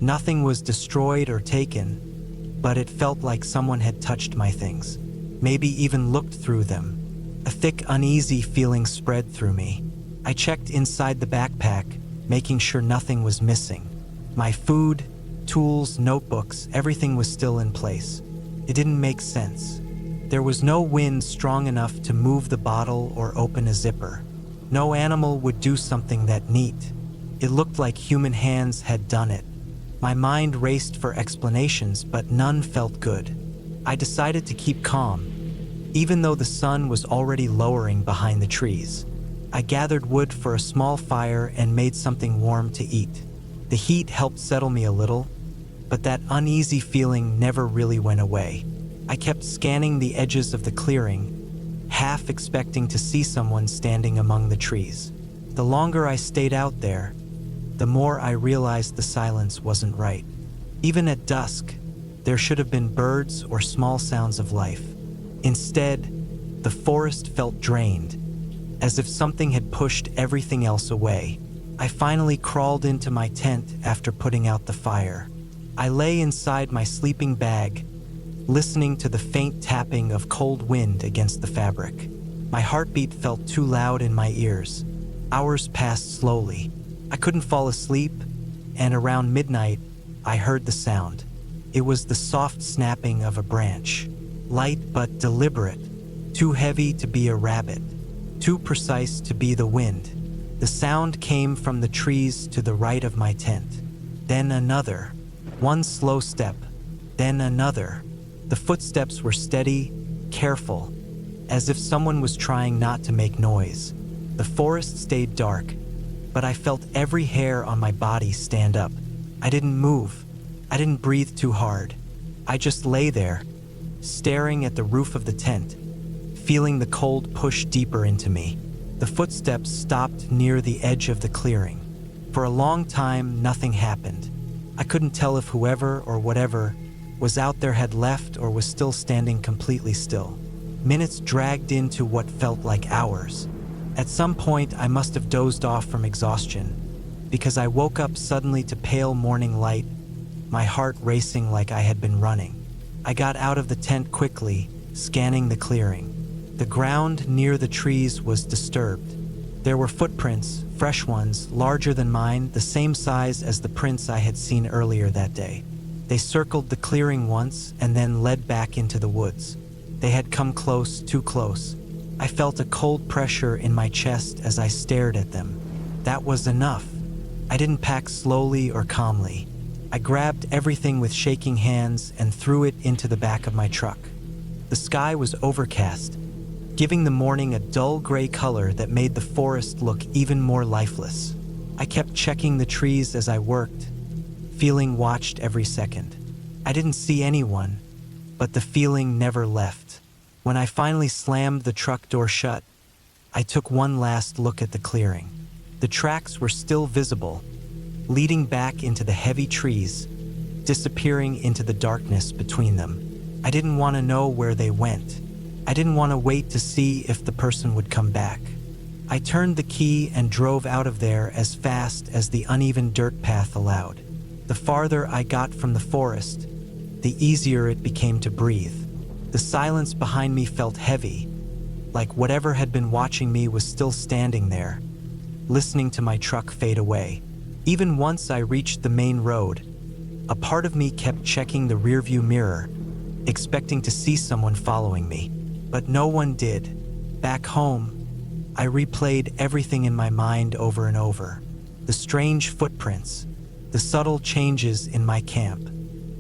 Nothing was destroyed or taken, but it felt like someone had touched my things, maybe even looked through them. A thick, uneasy feeling spread through me. I checked inside the backpack, making sure nothing was missing. My food, tools, notebooks, everything was still in place. It didn't make sense. There was no wind strong enough to move the bottle or open a zipper. No animal would do something that neat. It looked like human hands had done it. My mind raced for explanations, but none felt good. I decided to keep calm, even though the sun was already lowering behind the trees. I gathered wood for a small fire and made something warm to eat. The heat helped settle me a little, but that uneasy feeling never really went away. I kept scanning the edges of the clearing, half expecting to see someone standing among the trees. The longer I stayed out there, the more I realized the silence wasn't right. Even at dusk, there should have been birds or small sounds of life. Instead, the forest felt drained, as if something had pushed everything else away. I finally crawled into my tent after putting out the fire. I lay inside my sleeping bag, listening to the faint tapping of cold wind against the fabric. My heartbeat felt too loud in my ears. Hours passed slowly. I couldn't fall asleep, and around midnight, I heard the sound. It was the soft snapping of a branch, light but deliberate, too heavy to be a rabbit, too precise to be the wind. The sound came from the trees to the right of my tent. Then another, one slow step, then another. The footsteps were steady, careful, as if someone was trying not to make noise. The forest stayed dark, but I felt every hair on my body stand up. I didn't move. I didn't breathe too hard. I just lay there, staring at the roof of the tent, feeling the cold push deeper into me. The footsteps stopped near the edge of the clearing. For a long time, nothing happened. I couldn't tell if whoever or whatever was out there had left or was still standing completely still. Minutes dragged into what felt like hours. At some point, I must have dozed off from exhaustion, because I woke up suddenly to pale morning light, my heart racing like I had been running. I got out of the tent quickly, scanning the clearing. The ground near the trees was disturbed. There were footprints, fresh ones, larger than mine, the same size as the prints I had seen earlier that day. They circled the clearing once and then led back into the woods. They had come close, too close. I felt a cold pressure in my chest as I stared at them. That was enough. I didn't pack slowly or calmly. I grabbed everything with shaking hands and threw it into the back of my truck. The sky was overcast, giving the morning a dull gray color that made the forest look even more lifeless. I kept checking the trees as I worked, feeling watched every second. I didn't see anyone, but the feeling never left. When I finally slammed the truck door shut, I took one last look at the clearing. The tracks were still visible, leading back into the heavy trees, disappearing into the darkness between them. I didn't want to know where they went. I didn't want to wait to see if the person would come back. I turned the key and drove out of there as fast as the uneven dirt path allowed. The farther I got from the forest, the easier it became to breathe. The silence behind me felt heavy, like whatever had been watching me was still standing there, listening to my truck fade away. Even once I reached the main road, a part of me kept checking the rearview mirror, expecting to see someone following me. But no one did. Back home, I replayed everything in my mind over and over. The strange footprints, the subtle changes in my camp,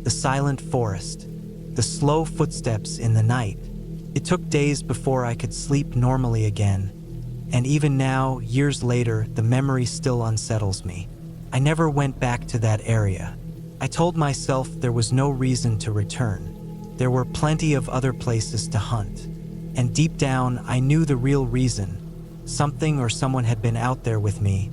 the silent forest, the slow footsteps in the night. It took days before I could sleep normally again, and even now, years later, the memory still unsettles me. I never went back to that area. I told myself there was no reason to return. There were plenty of other places to hunt. And deep down, I knew the real reason. Something or someone had been out there with me.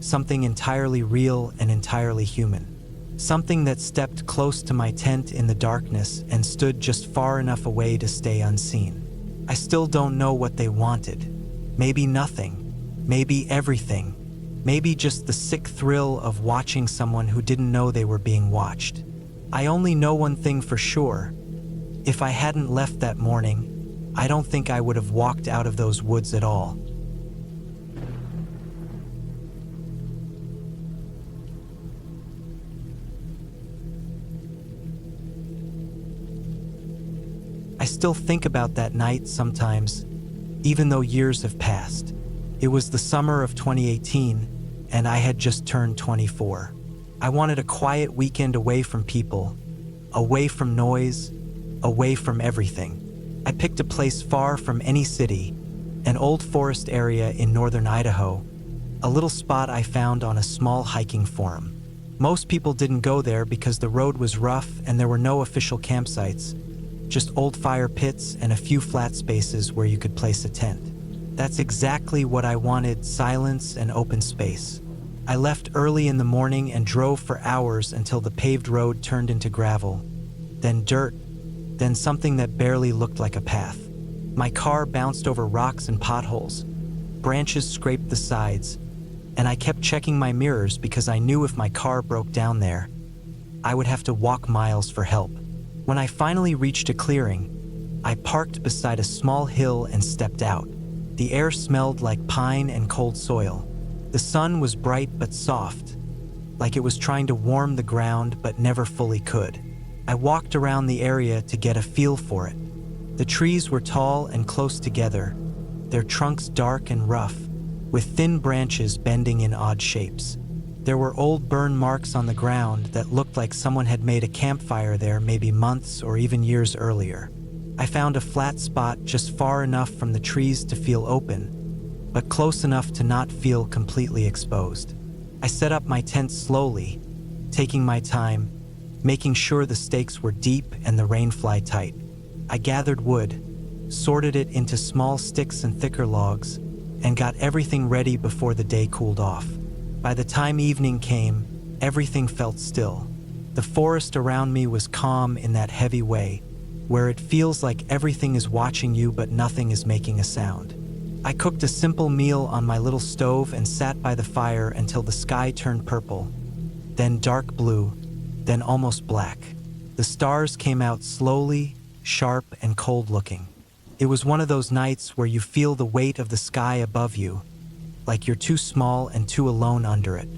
Something entirely real and entirely human. Something that stepped close to my tent in the darkness and stood just far enough away to stay unseen. I still don't know what they wanted. Maybe nothing. Maybe everything. Maybe just the sick thrill of watching someone who didn't know they were being watched. I only know one thing for sure. If I hadn't left that morning, I don't think I would have walked out of those woods at all. I still think about that night sometimes, even though years have passed. It was the summer of 2018, and I had just turned 24. I wanted a quiet weekend away from people, away from noise, away from everything. I picked a place far from any city, an old forest area in northern Idaho, a little spot I found on a small hiking forum. Most people didn't go there because the road was rough and there were no official campsites, just old fire pits and a few flat spaces where you could place a tent. That's exactly what I wanted: silence and open space. I left early in the morning and drove for hours until the paved road turned into gravel, then dirt, then something that barely looked like a path. My car bounced over rocks and potholes. Branches scraped the sides, and I kept checking my mirrors because I knew if my car broke down there, I would have to walk miles for help. When I finally reached a clearing, I parked beside a small hill and stepped out. The air smelled like pine and cold soil. The sun was bright but soft, like it was trying to warm the ground but never fully could. I walked around the area to get a feel for it. The trees were tall and close together, their trunks dark and rough, with thin branches bending in odd shapes. There were old burn marks on the ground that looked like someone had made a campfire there maybe months or even years earlier. I found a flat spot just far enough from the trees to feel open, but close enough to not feel completely exposed. I set up my tent slowly, taking my time, making sure the stakes were deep and the rain fly tight. I gathered wood, sorted it into small sticks and thicker logs, and got everything ready before the day cooled off. By the time evening came, everything felt still. The forest around me was calm in that heavy way, where it feels like everything is watching you but nothing is making a sound. I cooked a simple meal on my little stove and sat by the fire until the sky turned purple, then dark blue, then almost black. The stars came out slowly, sharp and cold looking. It was one of those nights where you feel the weight of the sky above you, like you're too small and too alone under it.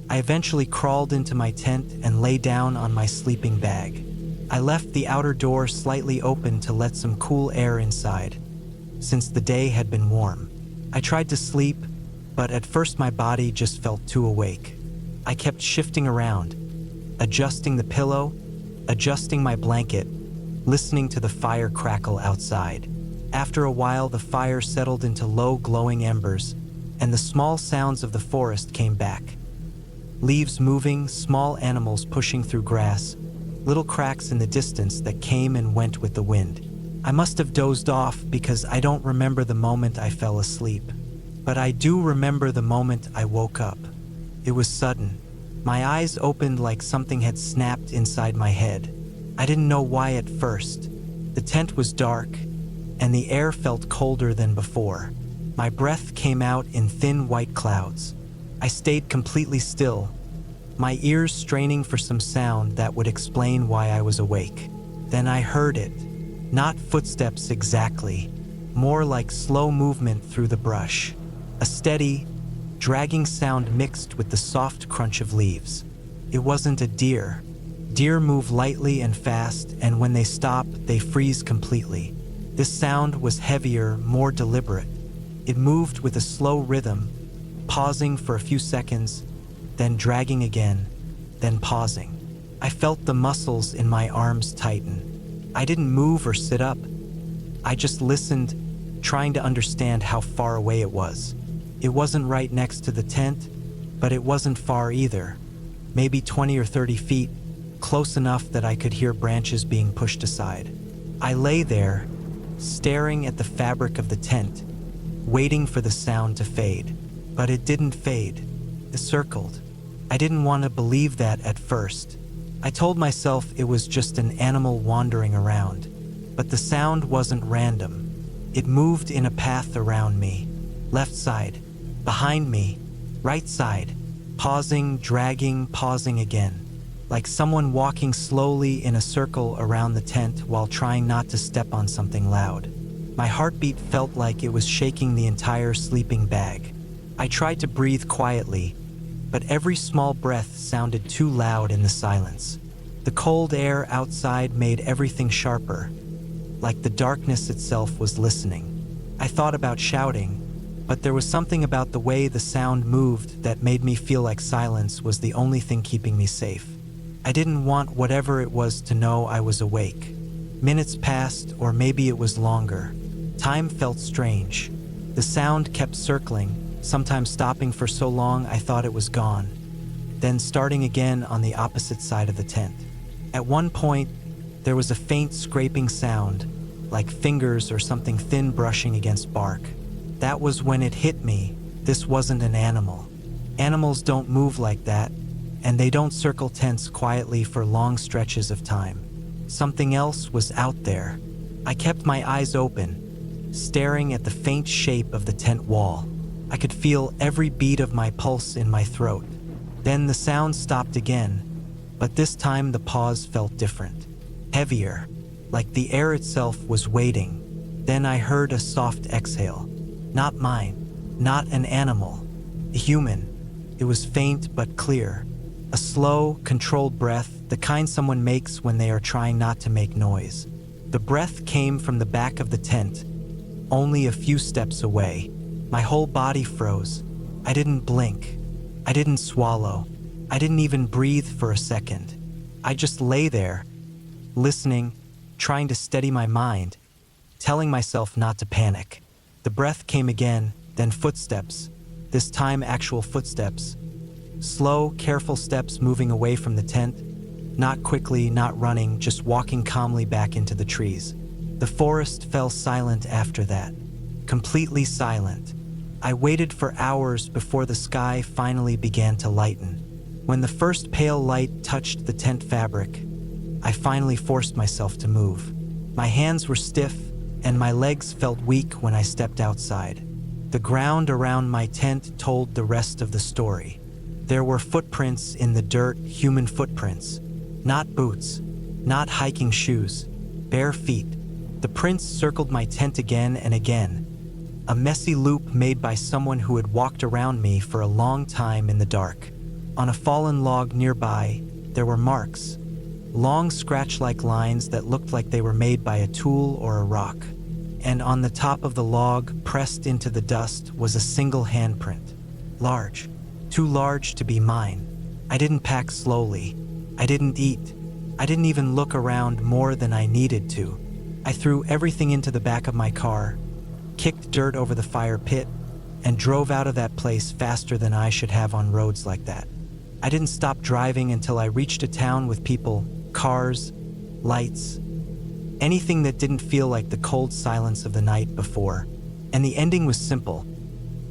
I eventually crawled into my tent and lay down on my sleeping bag. I left the outer door slightly open to let some cool air inside, since the day had been warm. I tried to sleep, but at first my body just felt too awake. I kept shifting around, adjusting the pillow, adjusting my blanket, listening to the fire crackle outside. After a while, the fire settled into low glowing embers, and the small sounds of the forest came back. Leaves moving, small animals pushing through grass, little cracks in the distance that came and went with the wind. I must have dozed off because I don't remember the moment I fell asleep. But I do remember the moment I woke up. It was sudden. My eyes opened like something had snapped inside my head. I didn't know why at first. The tent was dark, and the air felt colder than before. My breath came out in thin white clouds. I stayed completely still, my ears straining for some sound that would explain why I was awake. Then I heard it. Not footsteps exactly, more like slow movement through the brush. A steady, dragging sound mixed with the soft crunch of leaves. It wasn't a deer. Deer move lightly and fast, and when they stop, they freeze completely. This sound was heavier, more deliberate. It moved with a slow rhythm, pausing for a few seconds, then dragging again, then pausing. I felt the muscles in my arms tighten. I didn't move or sit up. I just listened, trying to understand how far away it was. It wasn't right next to the tent, but it wasn't far either. Maybe 20 or 30 feet, close enough that I could hear branches being pushed aside. I lay there, staring at the fabric of the tent, waiting for the sound to fade. But it didn't fade. It circled. I didn't want to believe that at first. I told myself it was just an animal wandering around. But the sound wasn't random. It moved in a path around me. Left side, behind me, right side, pausing, dragging, pausing again. Like someone walking slowly in a circle around the tent while trying not to step on something loud. My heartbeat felt like it was shaking the entire sleeping bag. I tried to breathe quietly, but every small breath sounded too loud in the silence. The cold air outside made everything sharper, like the darkness itself was listening. I thought about shouting, but there was something about the way the sound moved that made me feel like silence was the only thing keeping me safe. I didn't want whatever it was to know I was awake. Minutes passed, or maybe it was longer. Time felt strange. The sound kept circling, sometimes stopping for so long I thought it was gone, then starting again on the opposite side of the tent. At one point, there was a faint scraping sound, like fingers or something thin brushing against bark. That was when it hit me. This wasn't an animal. Animals don't move like that, and they don't circle tents quietly for long stretches of time. Something else was out there. I kept my eyes open, staring at the faint shape of the tent wall. I could feel every beat of my pulse in my throat. Then the sound stopped again, but this time the pause felt different, heavier, like the air itself was waiting. Then I heard a soft exhale. Not mine, not an animal, a human. It was faint but clear. A slow, controlled breath, the kind someone makes when they are trying not to make noise. The breath came from the back of the tent, only a few steps away. My whole body froze. I didn't blink. I didn't swallow. I didn't even breathe for a second. I just lay there, listening, trying to steady my mind, telling myself not to panic. The breath came again, then footsteps. This time actual footsteps. Slow, careful steps moving away from the tent. Not quickly, not running, just walking calmly back into the trees. The forest fell silent after that. Completely silent. I waited for hours before the sky finally began to lighten. When the first pale light touched the tent fabric, I finally forced myself to move. My hands were stiff, and my legs felt weak when I stepped outside. The ground around my tent told the rest of the story. There were footprints in the dirt, human footprints. Not boots, not hiking shoes, bare feet. The prints circled my tent again and again. A messy loop made by someone who had walked around me for a long time in the dark. On a fallen log nearby, there were marks. Long scratch-like lines that looked like they were made by a tool or a rock. And on the top of the log, pressed into the dust, was a single handprint. Large. Too large to be mine. I didn't pack slowly. I didn't eat. I didn't even look around more than I needed to. I threw everything into the back of my car, kicked dirt over the fire pit, and drove out of that place faster than I should have on roads like that. I didn't stop driving until I reached a town with people, cars, lights, anything that didn't feel like the cold silence of the night before. And the ending was simple.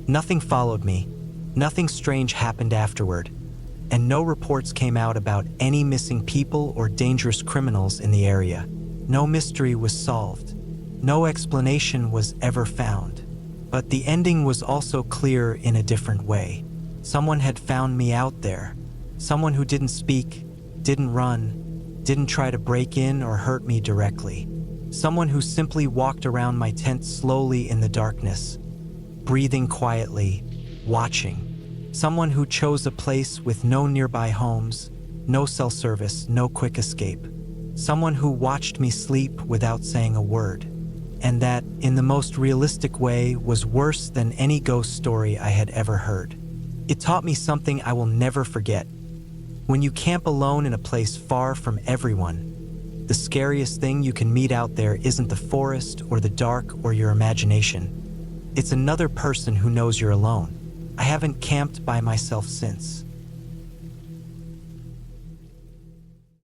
Nothing followed me. Nothing strange happened afterward. And no reports came out about any missing people or dangerous criminals in the area. No mystery was solved. No explanation was ever found. But the ending was also clear in a different way. Someone had found me out there. Someone who didn't speak, didn't run, didn't try to break in or hurt me directly. Someone who simply walked around my tent slowly in the darkness, breathing quietly, watching. Someone who chose a place with no nearby homes, no cell service, no quick escape. Someone who watched me sleep without saying a word. And that, in the most realistic way, was worse than any ghost story I had ever heard. It taught me something I will never forget. When you camp alone in a place far from everyone, the scariest thing you can meet out there isn't the forest or the dark or your imagination. It's another person who knows you're alone. I haven't camped by myself since.